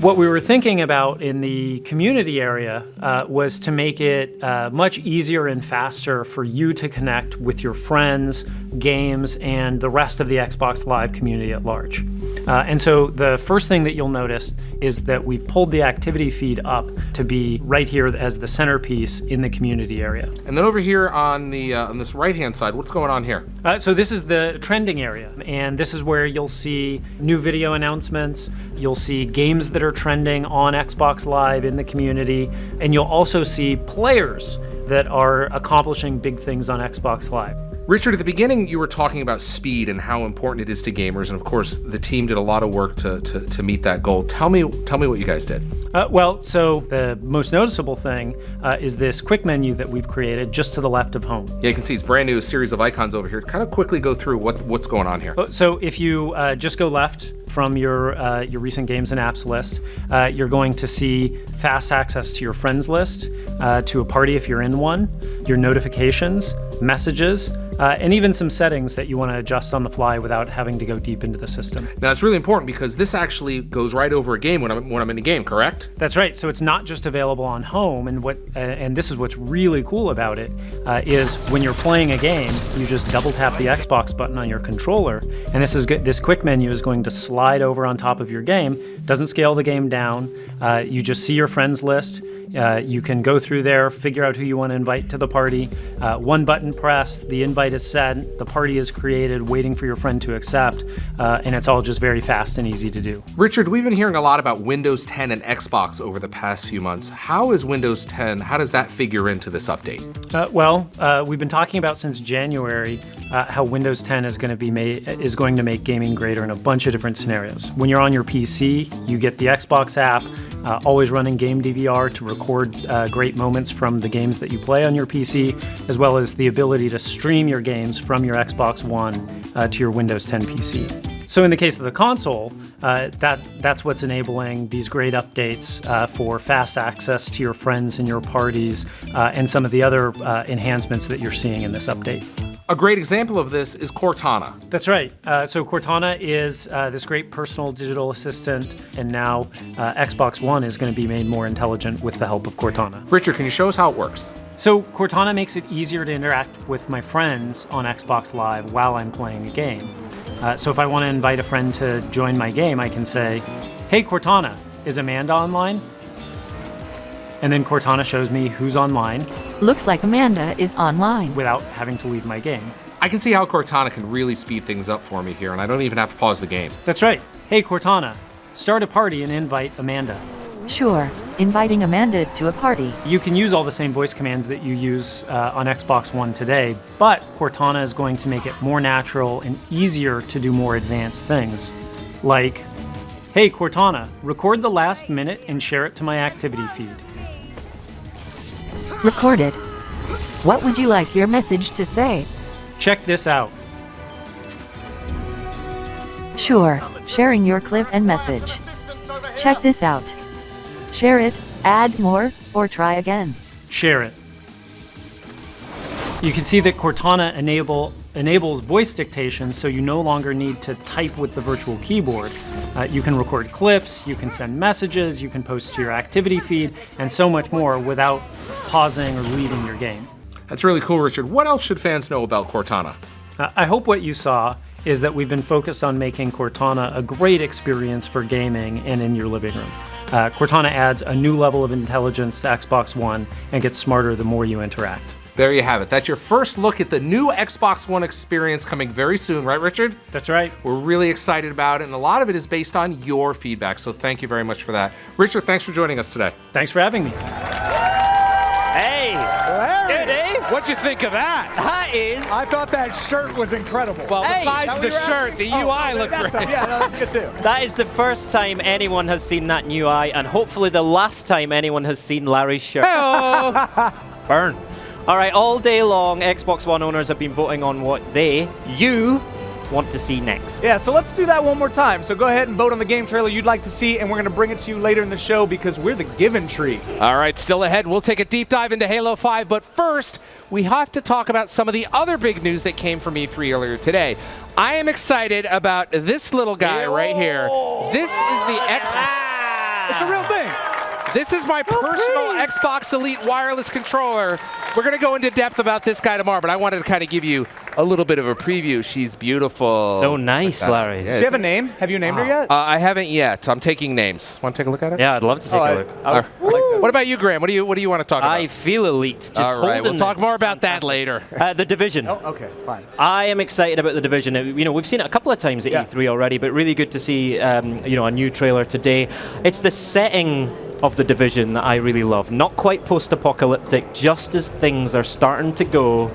What we were thinking about in the community area was to make it much easier and faster for you to connect with your friends, games, and the rest of the Xbox Live community at large. And so the first thing that you'll notice is that we've pulled the activity feed up to be right here as the centerpiece in the community area. And then over here on the on this right-hand side, what's going on here? So this is the trending area, and this is where you'll see new video announcements, you'll see games that are trending on Xbox Live in the community, and you'll also see players that are accomplishing big things on Xbox Live. Richard, at the beginning, you were talking about speed and how important it is to gamers, and of course, the team did a lot of work to meet that goal. Tell me what you guys did. So the most noticeable thing is this quick menu that we've created just to the left of home. Yeah, you can see it's brand new, a series of icons over here. Kind of quickly go through what's going on here. So if you just go left from your recent games and apps list, you're going to see fast access to your friends list, to a party if you're in one, your notifications, messages, and even some settings that you want to adjust on the fly without having to go deep into the system. Now, it's really important because this actually goes right over a game when I'm in a game, correct? That's right. So it's not just available on home, and this is what's really cool about it, is when you're playing a game, you just double tap the Xbox button on your controller, and this quick menu is going to slide over on top of your game. Doesn't scale the game down. You just see your friends list. You can go through there, figure out who you want to invite to the party. One button press, the invite is sent, the party is created, waiting for your friend to accept, and it's all just very fast and easy to do. Richard, we've been hearing a lot about Windows 10 and Xbox over the past few months. How is Windows 10, how does that figure into this update? We've been talking about since January how Windows 10 is going to make gaming greater in a bunch of different scenarios. When you're on your PC, you get the Xbox app, always running game DVR to record great moments from the games that you play on your PC, as well as the ability to stream your games from your Xbox One to your Windows 10 PC. So in the case of the console, that's what's enabling these great updates for fast access to your friends and your parties, and some of the other enhancements that you're seeing in this update. A great example of this is Cortana. That's right. So Cortana is this great personal digital assistant, and now Xbox One is going to be made more intelligent with the help of Cortana. Richard, can you show us how it works? So Cortana makes it easier to interact with my friends on Xbox Live while I'm playing a game. So if I want to invite a friend to join my game, I can say, "Hey Cortana, is Amanda online?" And then Cortana shows me who's online. Looks like Amanda is online. Without having to leave my game. I can see how Cortana can really speed things up for me here, and I don't even have to pause the game. That's right. Hey Cortana, start a party and invite Amanda. Sure. Inviting Amanda to a party. You can use all the same voice commands that you use on Xbox One today, but Cortana is going to make it more natural and easier to do more advanced things. Like, hey Cortana, record the last minute and share it to my activity feed. Recorded. What would you like your message to say? Check this out. Sure, sharing your clip and message. Check this out. Share it, add more, or try again. Share it. You can see that Cortana enables voice dictation, so you no longer need to type with the virtual keyboard. You can record clips, you can send messages, you can post to your activity feed, and so much more without pausing or leaving your game. That's really cool, Richard. What else should fans know about Cortana? I hope what you saw is that we've been focused on making Cortana a great experience for gaming and in your living room. Cortana adds a new level of intelligence to Xbox One and gets smarter the more you interact. There you have it. That's your first look at the new Xbox One experience coming very soon, right, Richard? That's right. We're really excited about it, and a lot of it is based on your feedback, so thank you very much for that. Richard, thanks for joining us today. Thanks for having me. Hey! Good, eh? What'd you think of that? That is... I thought that shirt was incredible. Well, Hey! besides the shirt, the UI looked great. Yeah, no, that's good too. That is the first time anyone has seen that new eye, and hopefully the last time anyone has seen Larry's shirt. Burn. All right, all day long, Xbox One owners have been voting on what you want to see next. Yeah, so let's do that one more time. So go ahead and vote on the game trailer you'd like to see, and we're going to bring it to you later in the show because we're the Given Tree. All right, still ahead. We'll take a deep dive into Halo 5, but first, we have to talk about some of the other big news that came from E3 earlier today. I am excited about this little guy right here. This is the It's a real thing. This is my personal Xbox Elite wireless controller. We're going to go into depth about this guy tomorrow, but I wanted to kind of give you a little bit of a preview. She's beautiful. So nice, Larry. Yeah, Does she have a name? Have you named her yet? I haven't yet. I'm taking names. Want to take a look at it? Yeah, I'd love to take a look. What about you, Graham? What do you want to talk about? I feel elite. Just all right, we'll holding talk this. more about that later. The Division. Oh, okay, fine. I am excited about The Division. You know, we've seen it a couple of times at E3 already, but really good to see a new trailer today. It's the setting of The Division that I really love. Not quite post-apocalyptic, just as things are starting to go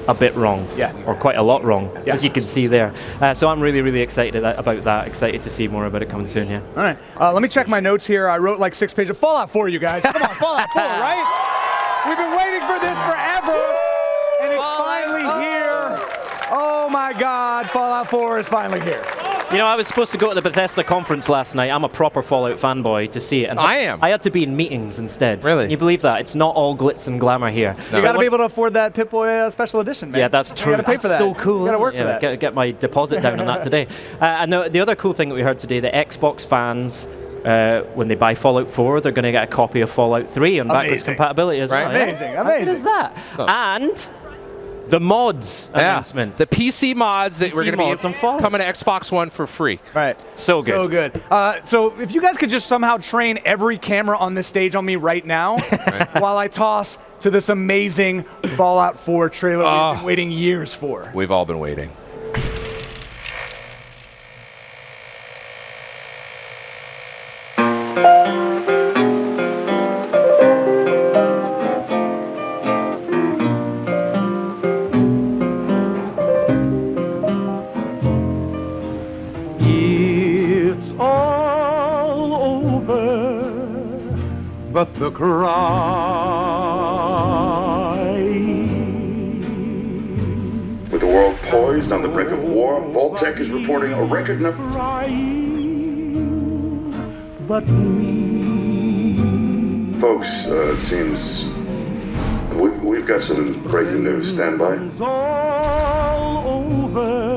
a bit wrong. Yeah. Or quite a lot wrong, Yeah. as you can see there. So I'm really, really excited about that. Excited to see more about it coming soon, yeah. All right, let me check my notes here. I wrote like 6 pages of Fallout 4, you guys. Come on, Fallout 4, right? We've been waiting for this forever, and it's finally here. Oh my God, Fallout 4 is finally here. You know, I was supposed to go to the Bethesda conference last night. I'm a proper Fallout fanboy to see it. And I am. I had to be in meetings instead. Really? Can you believe that? It's not all glitz and glamour here. You got to be able to afford that Pip-Boy special edition, man. Yeah, that's true. You got to pay for that. So cool. You got to work yeah, for that. Get my deposit down on that today. And the other cool thing that we heard today, the Xbox fans, when they buy Fallout 4, they're going to get a copy of Fallout 3 on backwards compatibility as well. Amazing, How good is that? And the mods announcement. The PC mods that PC we're going mods to on be Fallout. coming to Xbox One for free. Right. So good. So good. So if you guys could just somehow train every camera on this stage on me right now while I toss to this amazing Fallout 4 trailer we've been waiting years for. We've all been waiting. It's all over, but the cry. With the world poised on the brink of war, Vault-Tec is reporting a record number. But me. Folks, it seems we've got some breaking news. Stand by. It's all over.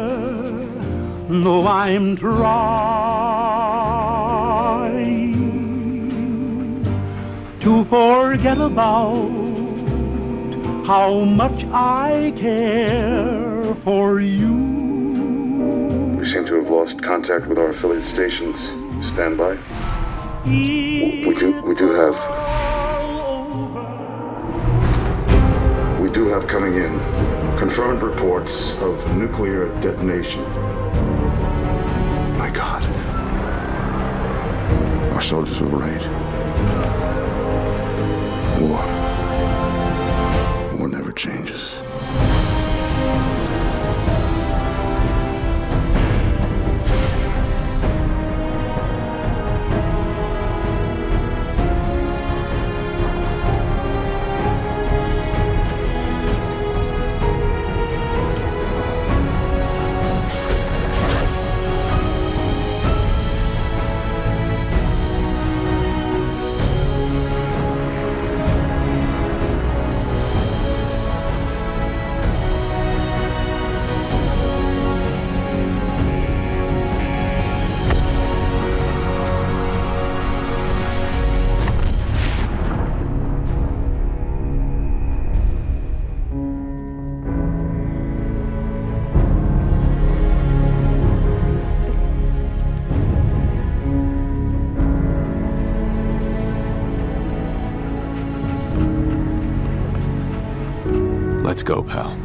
No, I'm trying to forget about how much I care for you. We seem to have lost contact with our affiliate stations. Stand by. We do have coming in confirmed reports of nuclear detonations. My God. Our soldiers were right. War never changes. Let's go, pal.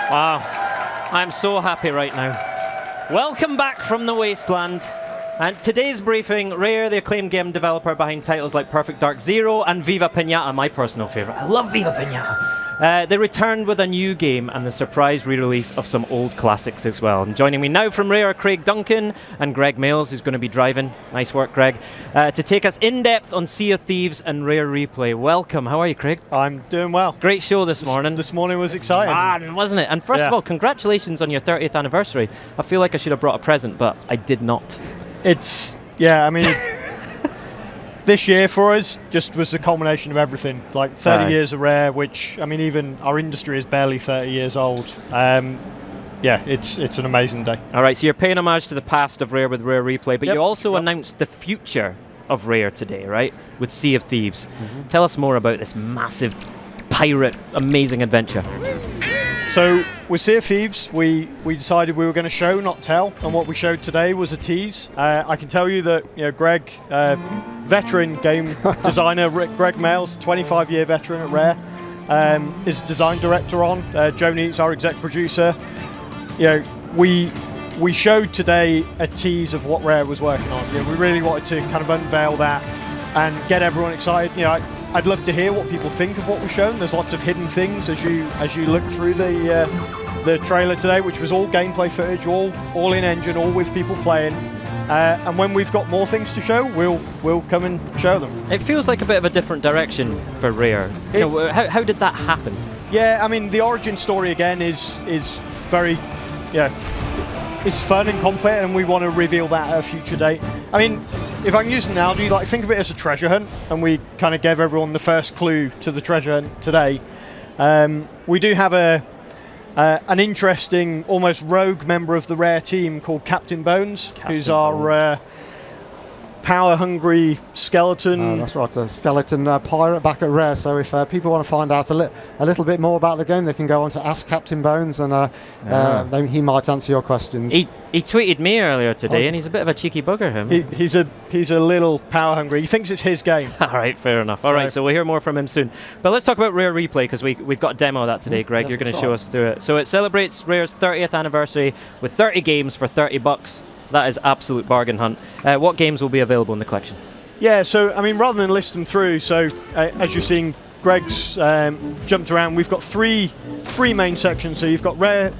Wow. I'm so happy right now. Welcome back from the wasteland. And today's briefing, Rare, the acclaimed game developer behind titles like Perfect Dark Zero and Viva Pinata, my personal favorite. I love Viva Pinata. They returned with a new game and the surprise re-release of some old classics as well. And joining me now from Rare are Craig Duncan and Greg Mails, who's going to be driving. Nice work, Greg. To take us in depth on Sea of Thieves and Rare Replay. Welcome. How are you, Craig? I'm doing well. Great show this morning. This morning was exciting. Man, wasn't it? And first of all, congratulations on your 30th anniversary. I feel like I should have brought a present, but I did not. I mean, this year for us just was a culmination of everything. Like 30 years of Rare, which, I mean, even our industry is barely 30 years old. It's an amazing day. All right, so you're paying homage to the past of Rare with Rare Replay, but you also announced the future of Rare today, right? With Sea of Thieves. Tell us more about this massive pirate, amazing adventure. So with Sea of Thieves, we decided we were going to show, not tell, and what we showed today was a tease. I can tell you that Greg, veteran game designer, Greg Mails, 25-year veteran at Rare, is design director on. Joe Neat's our exec producer. We showed today a tease of what Rare was working on. We really wanted to kind of unveil that and get everyone excited. I'd love to hear what people think of what we've shown. There's lots of hidden things as you look through the trailer today, which was all gameplay footage, all in engine, all with people playing. And when we've got more things to show, we'll come and show them. It feels like a bit of a different direction for Rare. How did that happen? Yeah, I mean, the origin story again is very, it's fun and complex, and we want to reveal that at a future date. I mean, if I can use an analogy, think of it as a treasure hunt, and we kind of gave everyone the first clue to the treasure hunt today. We do have an interesting, almost rogue member of the Rare team called Captain Bones, who's our power-hungry skeleton. That's right, a skeleton pirate back at Rare. So if people want to find out a little bit more about the game, they can go on to Ask Captain Bones, and then he might answer your questions. He tweeted me earlier today, and he's a bit of a cheeky bugger, him. He's a little power-hungry. He thinks it's his game. All right, fair enough. All right, so we'll hear more from him soon. But let's talk about Rare Replay, because we've got a demo of that today, Greg. You're going to show us through it. So it celebrates Rare's 30th anniversary with 30 games for $30. That is absolute bargain hunt. What games will be available in the collection? Yeah, so I mean, rather than list them through, so as you're seeing, Greg's jumped around. We've got three main sections. So you've got Rare,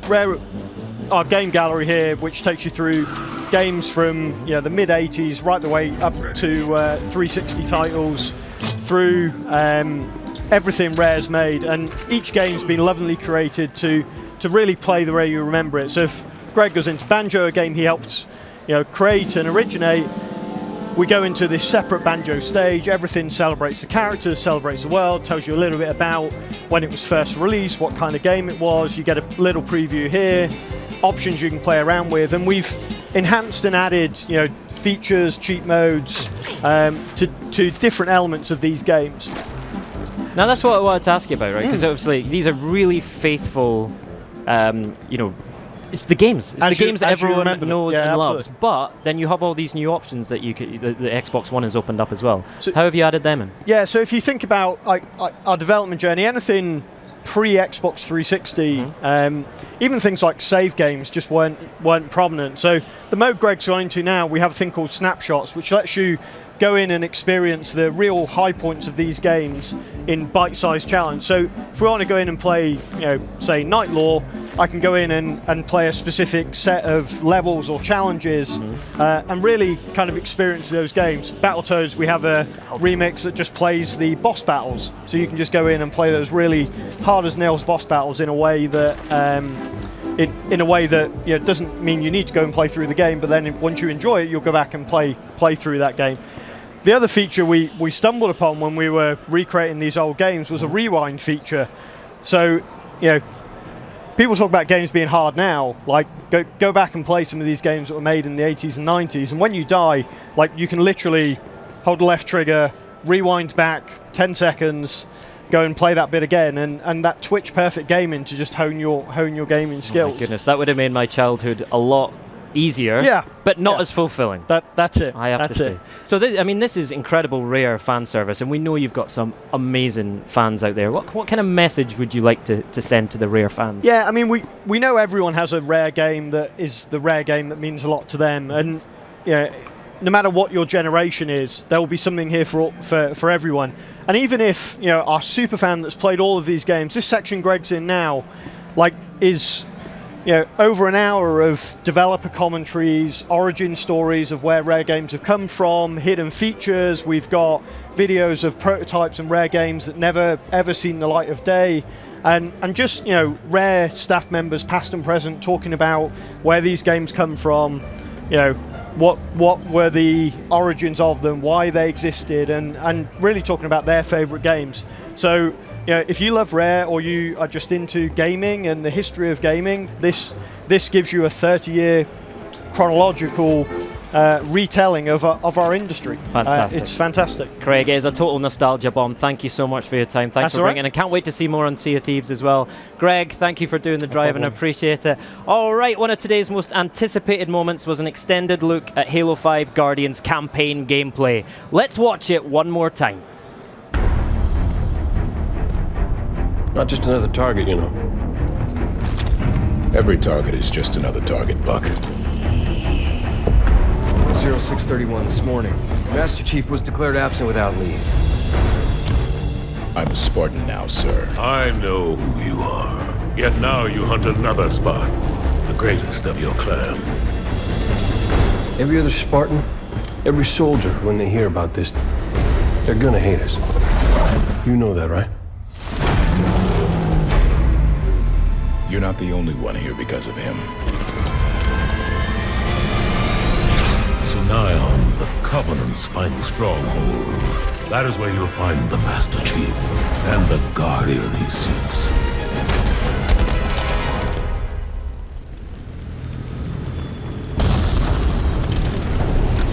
our game gallery here, which takes you through games from the mid '80s right the way up to 360 titles, through everything Rare's made, and each game's been lovingly created to really play the way you remember it. So if Greg goes into Banjo, a game he helped create and originate, we go into this separate Banjo stage. Everything celebrates the characters, celebrates the world, tells you a little bit about when it was first released, what kind of game it was. You get a little preview here, options you can play around with, and we've enhanced and added features, cheat modes to different elements of these games. Now that's what I wanted to ask you about, right? Because obviously these are really faithful, it's the games. It's the games that everyone knows and loves. But then you have all these new options that the Xbox One has opened up as well. So how have you added them in? Yeah, so if you think about our development journey, anything pre-Xbox 360, even things like save games just weren't prominent. So the mode Greg's going into now, we have a thing called Snapshots, which lets you go in and experience the real high points of these games in bite-sized challenge. So if we want to go in and play, say Night Law, I can go in and play a specific set of levels or challenges and really kind of experience those games. Battletoads, we have a remix that just plays the boss battles. So you can just go in and play those really hard-as-nails boss battles in a way that doesn't mean you need to go and play through the game, but then once you enjoy it, you'll go back and play through that game. The other feature we stumbled upon when we were recreating these old games was a rewind feature. So, people talk about games being hard now, like go back and play some of these games that were made in the 80s and 90s, and when you die, like you can literally hold the left trigger, rewind back 10 seconds, go and play that bit again, and that Twitch perfect gaming to just hone your gaming skills. Oh my goodness, that would have made my childhood a lot easier, but not as fulfilling. That's it. I have to say. So this is incredible Rare fan service, and we know you've got some amazing fans out there. What kind of message would you like to send to the Rare fans? Yeah, I mean we know everyone has a Rare game that is the Rare game that means a lot to them, and no matter what your generation is, there will be something here for everyone. And even if our super fan that's played all of these games, this section Greg's in now, is over an hour of developer commentaries, origin stories of where Rare games have come from, hidden features. We've got videos of prototypes and Rare games that never ever seen the light of day, and just Rare staff members, past and present, talking about where these games come from. What were the origins of them, why they existed, and really talking about their favorite games. So if you love Rare or you are just into gaming and the history of gaming, this gives you a 30-year chronological retelling of our industry. Fantastic. It's fantastic. Craig, it is a total nostalgia bomb. Thank you so much for your time. Thanks for bringing it. And can't wait to see more on Sea of Thieves as well. Greg, thank you for doing the driving. I appreciate it. All right, one of today's most anticipated moments was an extended look at Halo 5 Guardians campaign gameplay. Let's watch it one more time. Not just another target, Every target is just another target, Buck. 0631 this morning. Master Chief was declared absent without leave. I'm a Spartan now, sir. I know who you are. Yet now you hunt another Spartan, the greatest of your clan. Every other Spartan, every soldier, when they hear about this, they're gonna hate us. You know that, right? You're not the only one here because of him. Sunion, the Covenant's final stronghold. That is where you'll find the Master Chief and the Guardian he seeks.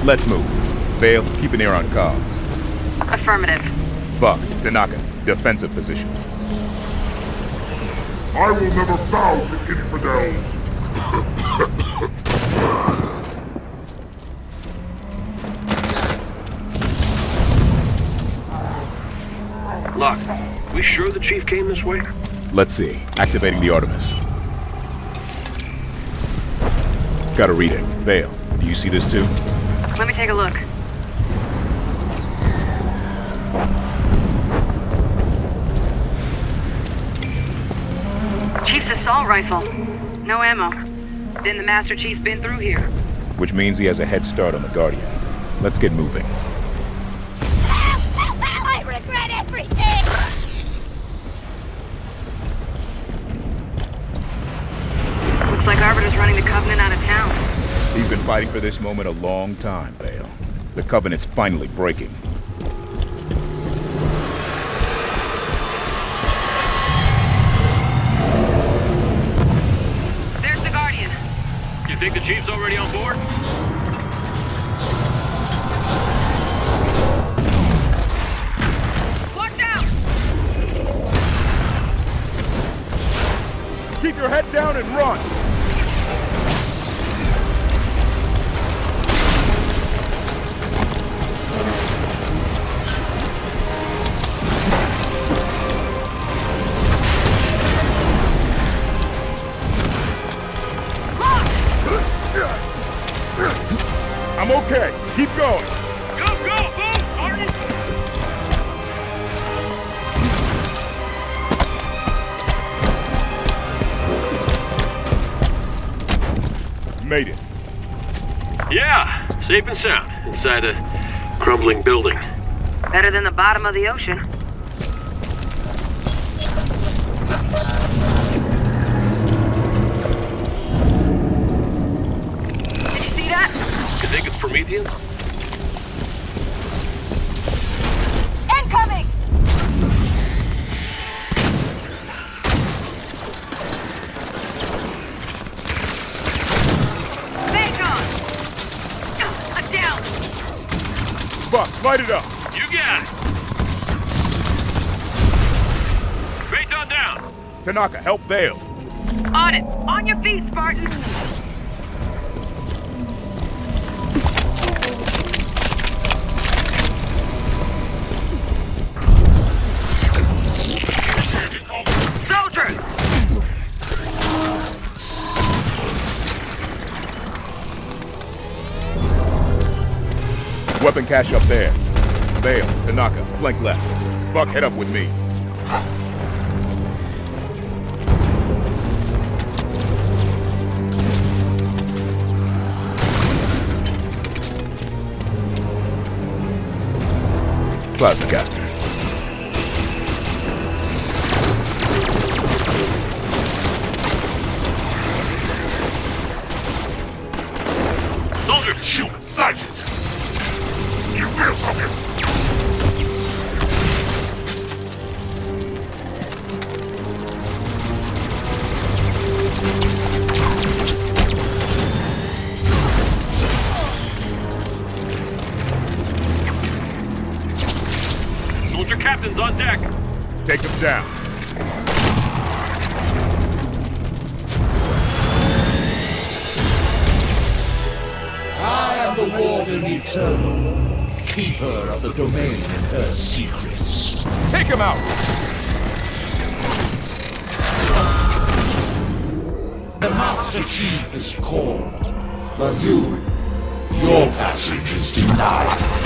Let's move. Vale, keep an ear on comms. Affirmative. Buck, Tanaka, defensive positions. I will never bow to infidels! Look, we sure the Chief came this way? Let's see. Activating the Artemis. Got a reading. Vale, do you see this too? Let me take a look. Chief's assault rifle. No ammo. Then the Master Chief's been through here. Which means he has a head start on the Guardian. Let's get moving. I regret everything! Looks like Arbiter's running the Covenant out of town. He's been fighting for this moment a long time, Vale. The Covenant's finally breaking. There's the Guardian. You think the Chief's already on board? Watch out! Keep your head down and run. I'm okay. Keep going. Go, go, move, Martin! Made it. Yeah, safe and sound inside a crumbling building. Better than the bottom of the ocean. Did you see that? You think it's Promethean? Incoming! I'm down! Buck, light it up. You got it! Phaeton down! Tanaka, help Vale. On it! On your feet, Spartan! Soldiers! Weapon cache up there. Vale, Tanaka, flank left. Buck, head up with me. Plasma caster. Soldier! Shoot, Sergeant! You feel something? Soldier captain's on deck! Take him down. I am the Warden Eternal, keeper of the domain and her secrets. Take him out! The Master Chief is called, but your passage is denied.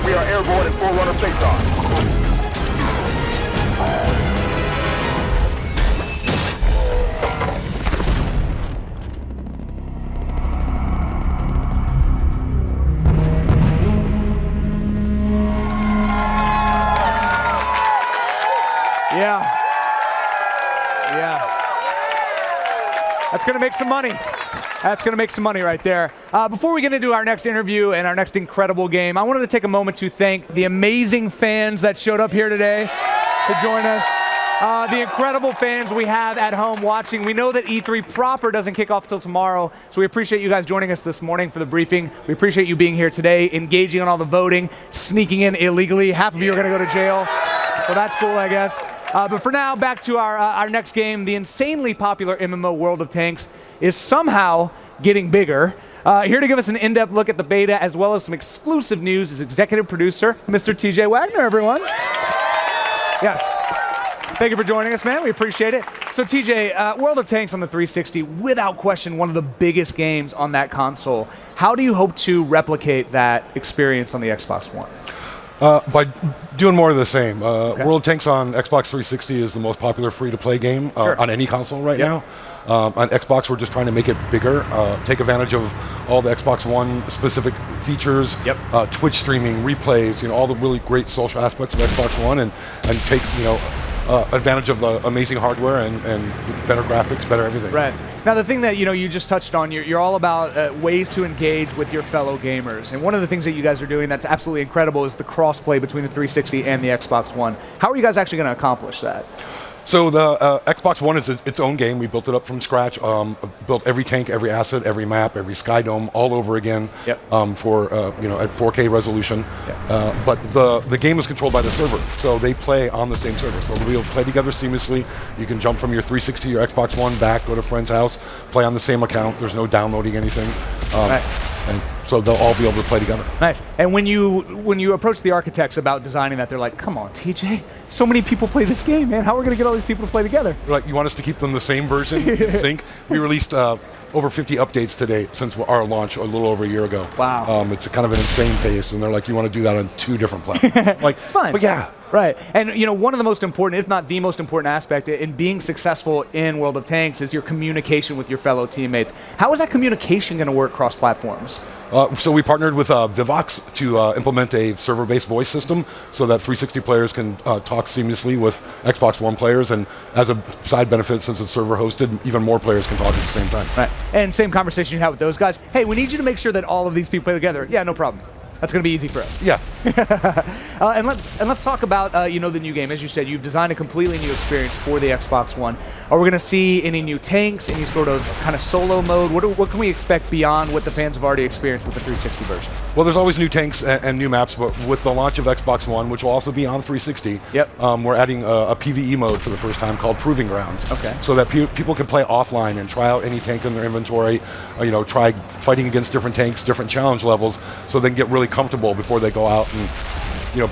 We are airborne in Forerunner face-on. Yeah. That's going to make some money. That's going to make some money right there. Before we get into our next interview and our next incredible game, I wanted to take a moment to thank the amazing fans that showed up here today to join us. The incredible fans we have at home watching. We know that E3 proper doesn't kick off till tomorrow, so we appreciate you guys joining us this morning for the briefing. We appreciate you being here today, engaging in all the voting, sneaking in illegally. Half of you are going to go to jail, so that's cool, I guess. But for now, back to our next game. The insanely popular MMO World of Tanks is somehow getting bigger. Here to give us an in-depth look at the beta as well as some exclusive news is executive producer, Mr. TJ Wagner, everyone. Yes. Thank you for joining us, man. We appreciate it. So TJ, World of Tanks on the 360, without question, one of the biggest games on that console. How do you hope to replicate that experience on the Xbox One? By doing more of the same. World of Tanks on Xbox 360 is the most popular free-to-play game on any console right now. On Xbox, we're just trying to make it bigger, take advantage of all the Xbox One specific features, Twitch streaming, replays, all the really great social aspects of Xbox One, and take advantage of the amazing hardware and better graphics, better everything. Right. Now, the thing that you just touched on, you're all about ways to engage with your fellow gamers. And one of the things that you guys are doing that's absolutely incredible is the cross-play between the 360 and the Xbox One. How are you guys actually going to accomplish that? So the Xbox One is its own game. We built it up from scratch. Built every tank, every asset, every map, every Sky Dome all over again. Yep. For at 4K resolution. Yep. But the game is controlled by the server, so they play on the same server. So we'll play together seamlessly. You can jump from your 360 to your Xbox One, back, go to a friend's house, play on the same account. There's no downloading anything. Right. And so they'll all be able to play together. Nice. And when you approach the architects about designing that, they're like, "Come on, TJ, so many people play this game, man. How are we going to get all these people to play together?" Like, you want us to keep them the same version in sync? We released over 50 updates today since our launch a little over a year ago. Wow. It's a kind of an insane pace, and they're like, "You want to do that on 2 different platforms?" Like, it's fine. But yeah. Right. And one of the most important, if not the most important aspect in being successful in World of Tanks is your communication with your fellow teammates. How is that communication going to work cross platforms? So we partnered with Vivox to implement a server-based voice system so that 360 players can talk seamlessly with Xbox One players, and as a side benefit, since it's server-hosted, even more players can talk at the same time. Right. And same conversation you had with those guys. Hey, we need you to make sure that all of these people play together. Yeah, no problem. That's going to be easy for us. Yeah. And let's talk about the new game. As you said, you've designed a completely new experience for the Xbox One. Are we going to see any new tanks, any sort of kind of solo mode? What can we expect beyond what the fans have already experienced with the 360 version? Well, there's always new tanks and new maps, but with the launch of Xbox One, which will also be on 360, we're adding a PvE mode for the first time called Proving Grounds. Okay. So that people can play offline and try out any tank in their inventory, try fighting against different tanks, different challenge levels, so they can get really comfortable before they go out and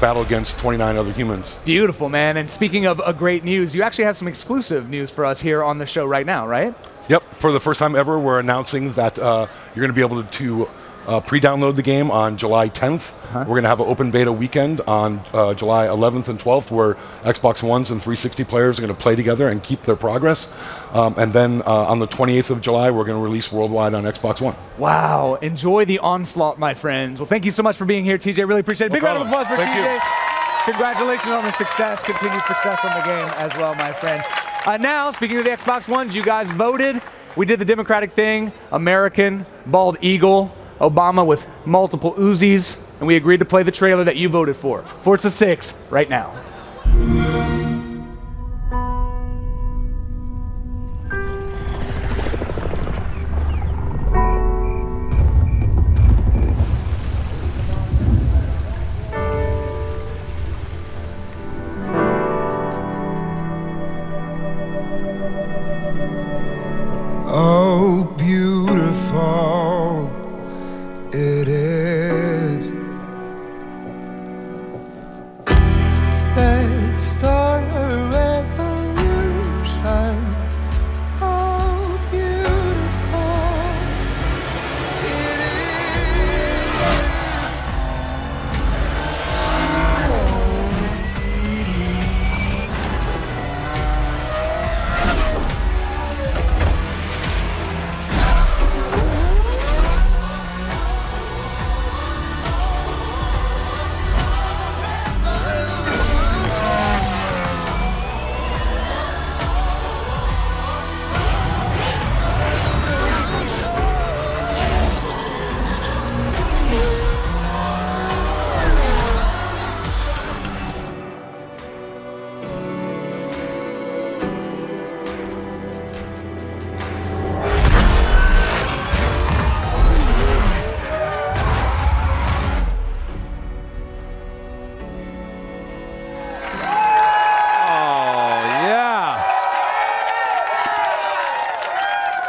battle against 29 other humans. Beautiful, man. And speaking of great news, you actually have some exclusive news for us here on the show right now, right? Yep. For the first time ever, we're announcing that you're going to be able to pre-download the game on July 10th. We're going to have an open beta weekend on July 11th and 12th where Xbox Ones and 360 players are going to play together and keep their progress. And then on the 28th of July, we're going to release worldwide on Xbox One. Wow. Enjoy the onslaught, my friends. Well, thank you so much for being here, TJ. Really appreciate it. Big round of applause for TJ. Congratulations on the success, continued success on the game as well, my friend. Now, speaking of the Xbox Ones, you guys voted. We did the democratic thing. American, bald eagle, Obama with multiple Uzis, and we agreed to play the trailer that you voted for. Forza 6, right now. Oh, beautiful it is. Let's start a revolution. Oh, beautiful it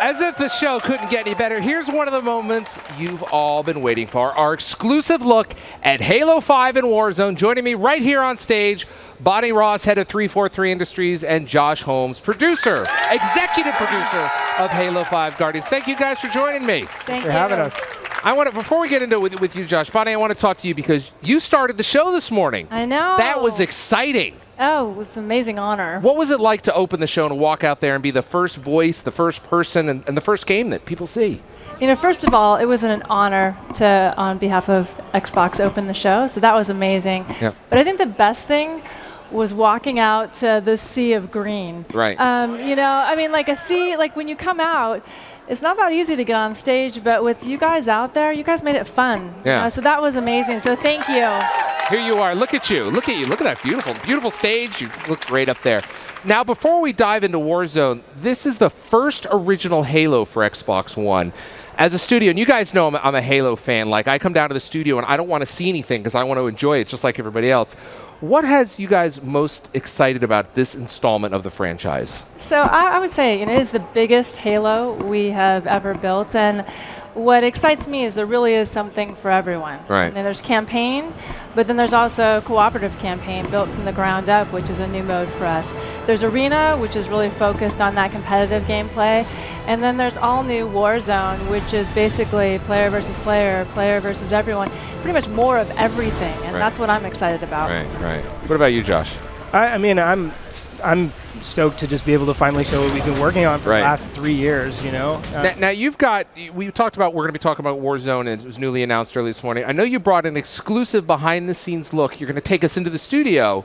As if the show couldn't get any better, here's one of the moments you've all been waiting for. Our exclusive look at Halo 5 and Warzone. Joining me right here on stage, Bonnie Ross, head of 343 Industries, and Josh Holmes, executive producer of Halo 5 Guardians. Thank you guys for joining me. Thanks for having us. Before we get into it with you, Josh, Bonnie, I want to talk to you because you started the show this morning. I know. That was exciting. Oh, it was an amazing honor. What was it like to open the show and walk out there and be the first voice, the first person, and the first game that people see? First of all, it was an honor to, on behalf of Xbox, open the show, so that was amazing. Yep. But I think the best thing was walking out to the sea of green. Right. You know, I mean, like a sea, like when you come out, it's not that easy to get on stage, but with you guys out there, you guys made it fun. Yeah. So that was amazing. So thank you. Here you are. Look at you. Look at you. Look at that beautiful, beautiful stage. You look great up there. Now, before we dive into Warzone, this is the first original Halo for Xbox One. As a studio, and you guys know I'm a Halo fan. Like, I come down to the studio and I don't want to see anything because I want to enjoy it just like everybody else. What has you guys most excited about this installment of the franchise? So I would say, you know, it is the biggest Halo we have ever built, and what excites me is there really is something for everyone. Right. And there's campaign, but then there's also cooperative campaign built from the ground up, which is a new mode for us. There's Arena, which is really focused on that competitive gameplay, and then there's all new Warzone, which is basically player versus everyone, pretty much more of everything, and that's what I'm excited about. Right. What about you, Josh? I mean, I'm stoked to just be able to finally show what we've been working on for the last 3 years, you know? Now you've got, we talked about, we're going to be talking about Warzone, and it was newly announced early this morning. I know you brought an exclusive behind-the-scenes look. You're going to take us into the studio,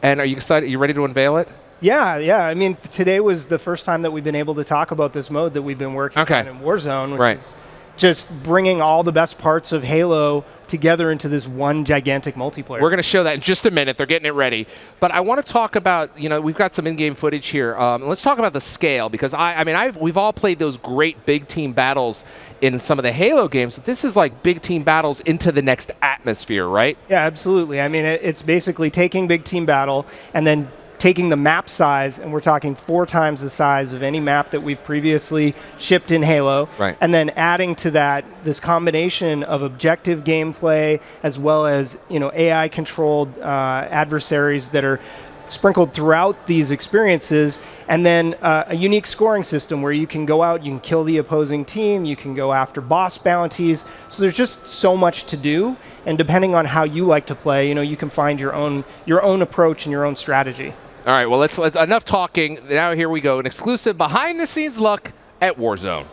and are you excited? Are you ready to unveil it? Yeah. I mean, today was the first time that we've been able to talk about this mode that we've been working on in Warzone, which is just bringing all the best parts of Halo together into this one gigantic multiplayer. We're going to show that in just a minute. They're getting it ready. But I want to talk about, you know, we've got some in-game footage here. Let's talk about the scale, because we've all played those great big team battles in some of the Halo games. This is like big team battles into the next atmosphere, right? Yeah, absolutely. I mean, it's basically taking big team battle and then taking the map size, and we're talking 4 times the size of any map that we've previously shipped in Halo, and then adding to that this combination of objective gameplay as well as, you know, AI-controlled adversaries that are sprinkled throughout these experiences, and then a unique scoring system where you can go out, you can kill the opposing team, you can go after boss bounties. So there's just so much to do, and depending on how you like to play, you know, you can find your own approach and your own strategy. All right, well, let's enough talking. Now here we go, an exclusive behind-the-scenes look at Warzone.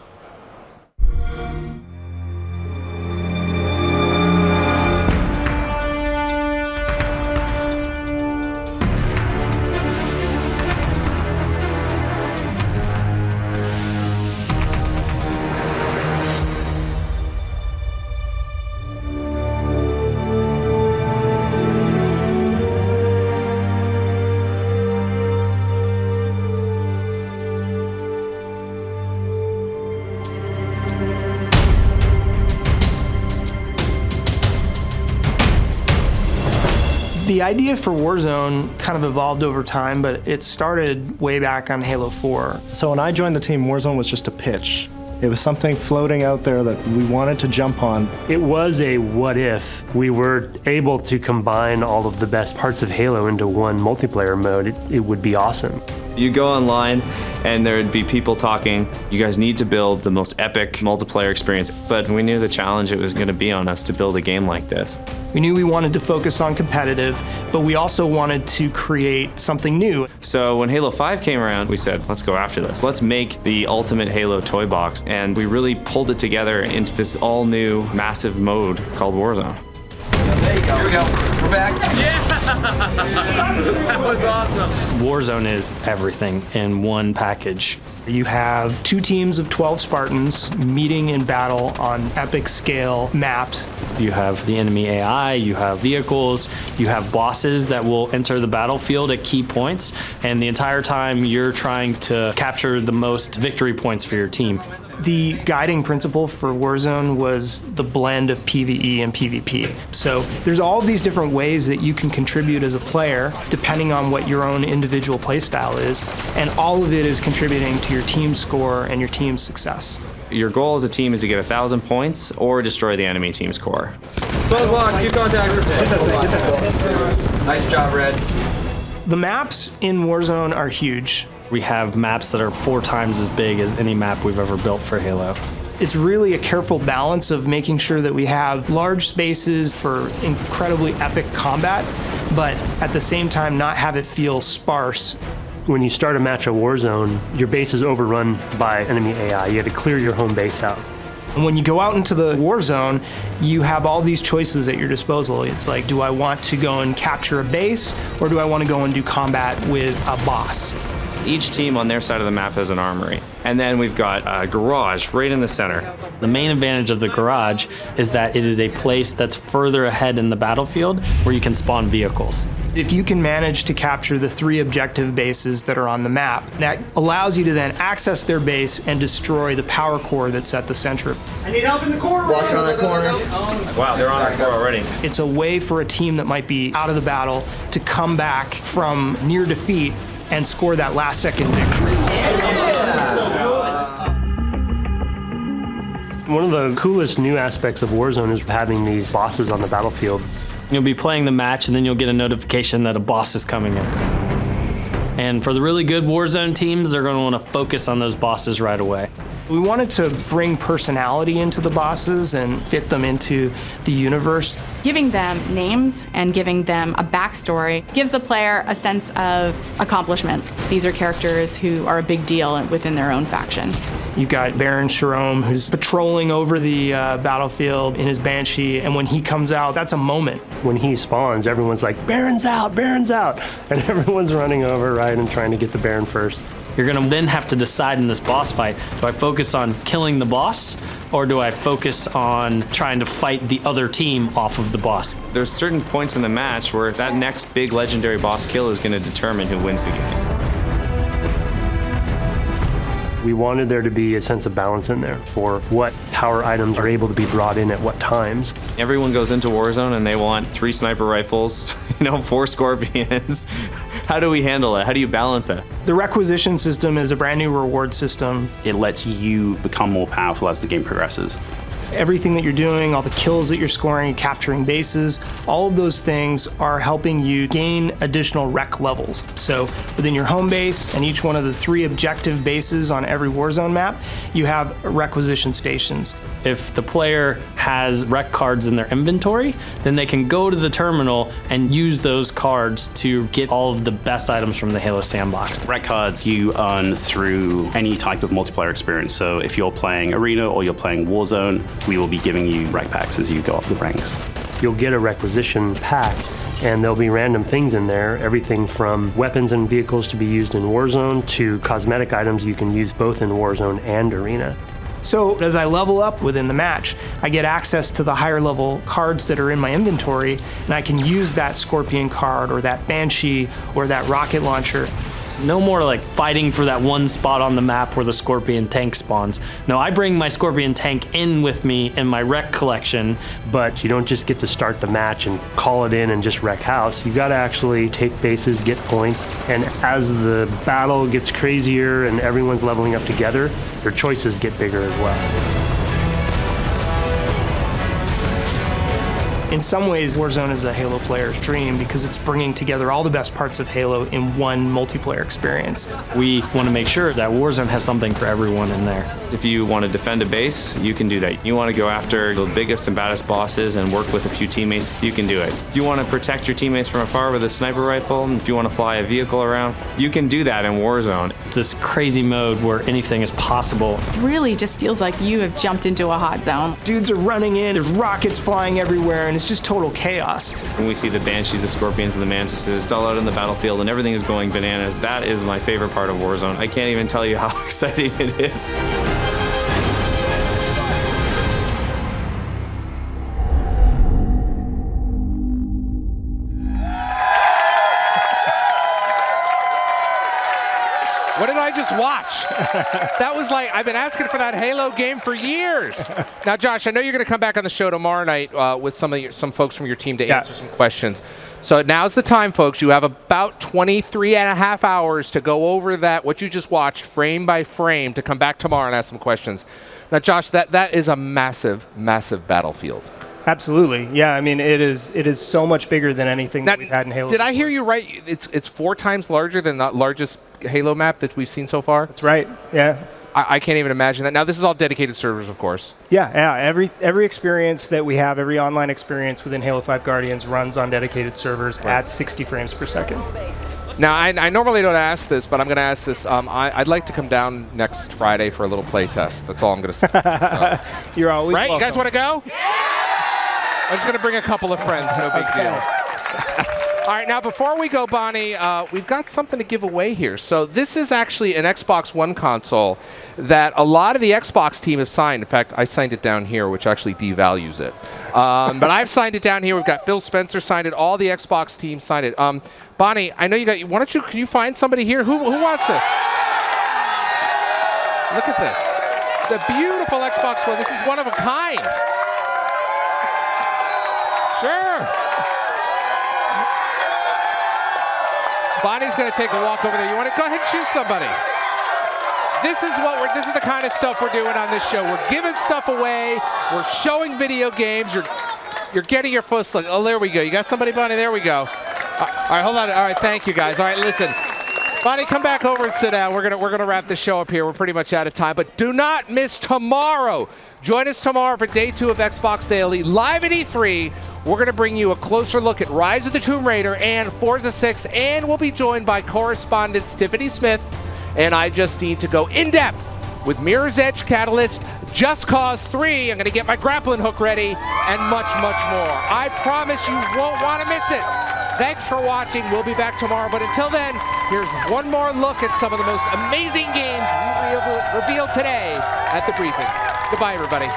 The idea for Warzone kind of evolved over time, but it started way back on Halo 4. So when I joined the team, Warzone was just a pitch. It was something floating out there that we wanted to jump on. It was a what if we were able to combine all of the best parts of Halo into one multiplayer mode. It would be awesome. You go online and there'd be people talking, you guys need to build the most epic multiplayer experience. But we knew the challenge it was going to be on us to build a game like this. We knew we wanted to focus on competitive, but we also wanted to create something new. So when Halo 5 came around, we said, let's go after this. Let's make the ultimate Halo toy box. And we really pulled it together into this all new massive mode called Warzone. There you go. Here we go. We're back. Yeah! That was awesome. Warzone is everything in one package. You have 2 teams of 12 Spartans meeting in battle on epic scale maps. You have the enemy AI, you have vehicles, you have bosses that will enter the battlefield at key points, and the entire time you're trying to capture the most victory points for your team. The guiding principle for Warzone was the blend of PvE and PvP. So there's all these different ways that you can contribute as a player depending on what your own individual playstyle is, and all of it is contributing to your team score and your team's success. Your goal as a team is to get 1,000 points or destroy the enemy team's core. Close lock, keep contact. Nice job, Red. The maps in Warzone are huge. We have maps that are 4 times as big as any map we've ever built for Halo. It's really a careful balance of making sure that we have large spaces for incredibly epic combat, but at the same time not have it feel sparse. When you start a match of Warzone, your base is overrun by enemy AI. You have to clear your home base out. And when you go out into the war zone, you have all these choices at your disposal. It's like, do I want to go and capture a base, or do I want to go and do combat with a boss? Each team on their side of the map has an armory. And then we've got a garage right in the center. The main advantage of the garage is that it is a place that's further ahead in the battlefield where you can spawn vehicles. If you can manage to capture the 3 objective bases that are on the map, that allows you to then access their base and destroy the power core that's at the center. I need help in the corner. Watch on that corner. Wow, they're on our core already. It's a way for a team that might be out of the battle to come back from near defeat and score that last-second victory. One of the coolest new aspects of Warzone is having these bosses on the battlefield. You'll be playing the match, and then you'll get a notification that a boss is coming in. And for the really good Warzone teams, they're going to want to focus on those bosses right away. We wanted to bring personality into the bosses and fit them into the universe. Giving them names and giving them a backstory gives the player a sense of accomplishment. These are characters who are a big deal within their own faction. You've got Baron Sharome, who's patrolling over the battlefield in his Banshee, and when he comes out, that's a moment. When he spawns, everyone's like, Baron's out, Baron's out! And everyone's running over, right, and trying to get the Baron first. You're going to then have to decide in this boss fight, do I focus on killing the boss, or do I focus on trying to fight the other team off of the boss? There's certain points in the match where that next big legendary boss kill is going to determine who wins the game. We wanted there to be a sense of balance in there for what power items are able to be brought in at what times. Everyone goes into Warzone and they want 3 sniper rifles, 4 scorpions. How do we handle it? How do you balance it? The requisition system is a brand new reward system. It lets you become more powerful as the game progresses. Everything that you're doing, all the kills that you're scoring, capturing bases, all of those things are helping you gain additional rec levels. So within your home base and each one of the 3 objective bases on every Warzone map, you have requisition stations. If the player has rec cards in their inventory, then they can go to the terminal and use those cards to get all of the best items from the Halo sandbox. Rec cards you earn through any type of multiplayer experience. So if you're playing Arena or you're playing Warzone, we will be giving you rec packs as you go up the ranks. You'll get a requisition pack, and there'll be random things in there, everything from weapons and vehicles to be used in Warzone to cosmetic items you can use both in Warzone and Arena. So as I level up within the match, I get access to the higher level cards that are in my inventory, and I can use that Scorpion card or that Banshee or that rocket launcher. No more like fighting for that one spot on the map where the Scorpion tank spawns. No, I bring my Scorpion tank in with me in my rec collection. But you don't just get to start the match and call it in and just wreck house. You gotta actually take bases, get points, and as the battle gets crazier and everyone's leveling up together, your choices get bigger as well. In some ways, Warzone is a Halo player's dream because it's bringing together all the best parts of Halo in one multiplayer experience. We want to make sure that Warzone has something for everyone in there. If you want to defend a base, you can do that. You want to go after the biggest and baddest bosses and work with a few teammates, you can do it. If you want to protect your teammates from afar with a sniper rifle, and if you want to fly a vehicle around, you can do that in Warzone. It's this crazy mode where anything is possible. It really just feels like you have jumped into a hot zone. Dudes are running in, there's rockets flying everywhere, and it's just total chaos. When we see the Banshees, the Scorpions, and the Mantises all out on the battlefield and everything is going bananas, that is my favorite part of Warzone. I can't even tell you how exciting it is. What did I just watch? That was like, I've been asking for that Halo game for years. Now, Josh, I know you're going to come back on the show tomorrow night with some folks from your team to answer some questions. So now's the time, folks. You have about 23 and a half hours to go over that, what you just watched, frame by frame, to come back tomorrow and ask some questions. Now, Josh, that is a massive, massive battlefield. Absolutely. Yeah, I mean, it is so much bigger than anything that we've had in Halo. Did I hear you right? It's 4 times larger than the largest Halo map that we've seen so far? That's right, yeah. I can't even imagine that. Now, this is all dedicated servers, of course. Yeah. Every experience that we have, every online experience within Halo 5 Guardians runs on dedicated servers at 60 frames per second. Now, I normally don't ask this, but I'm going to ask this. I'd like to come down next Friday for a little play test. That's all I'm going to say. You're always right? welcome. You guys want to go? Yeah! I'm just going to bring a couple of friends. No big deal. All right, now before we go, Bonnie, we've got something to give away here. So this is actually an Xbox One console that a lot of the Xbox team have signed. In fact, I signed it down here, which actually devalues it. But I've signed it down here. We've got Phil Spencer signed it. All the Xbox team signed it. Bonnie, I know you got. Why don't you? Can you find somebody here who wants this? Look at this. It's a beautiful Xbox One. This is one of a kind. Sure. Bonnie's going to take a walk over there. You want to go ahead and choose somebody? This is the kind of stuff we're doing on this show. We're giving stuff away. We're showing video games. You're getting your first look. Oh, there we go. You got somebody, Bonnie? There we go. All right, hold on. All right, thank you, guys. All right, listen. Bonnie, come back over and sit down. We're gonna wrap the show up here. We're pretty much out of time, but do not miss tomorrow. Join us tomorrow for day 2 of Xbox Daily live at E3. We're going to bring you a closer look at Rise of the Tomb Raider and Forza 6, and we'll be joined by correspondent Tiffany Smith. And I just need to go in-depth with Mirror's Edge Catalyst, Just Cause 3. I'm going to get my grappling hook ready, and much, much more. I promise you won't want to miss it. Thanks for watching. We'll be back tomorrow. But until then, here's one more look at some of the most amazing games we revealed today at the briefing. Goodbye, everybody.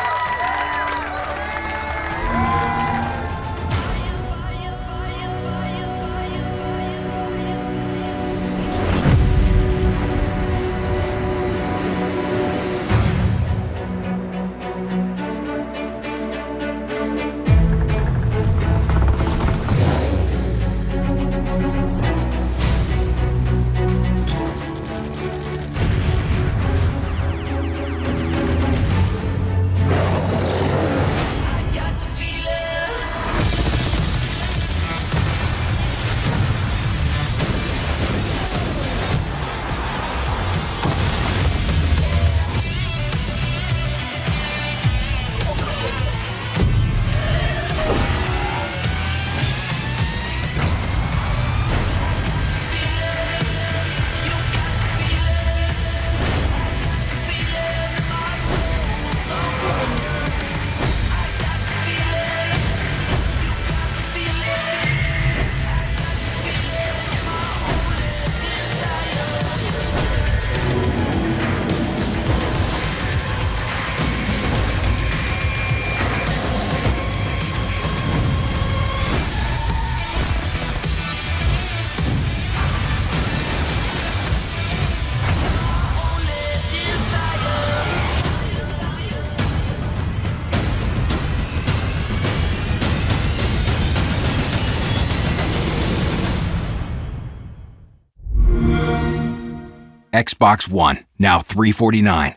Xbox One, now $349.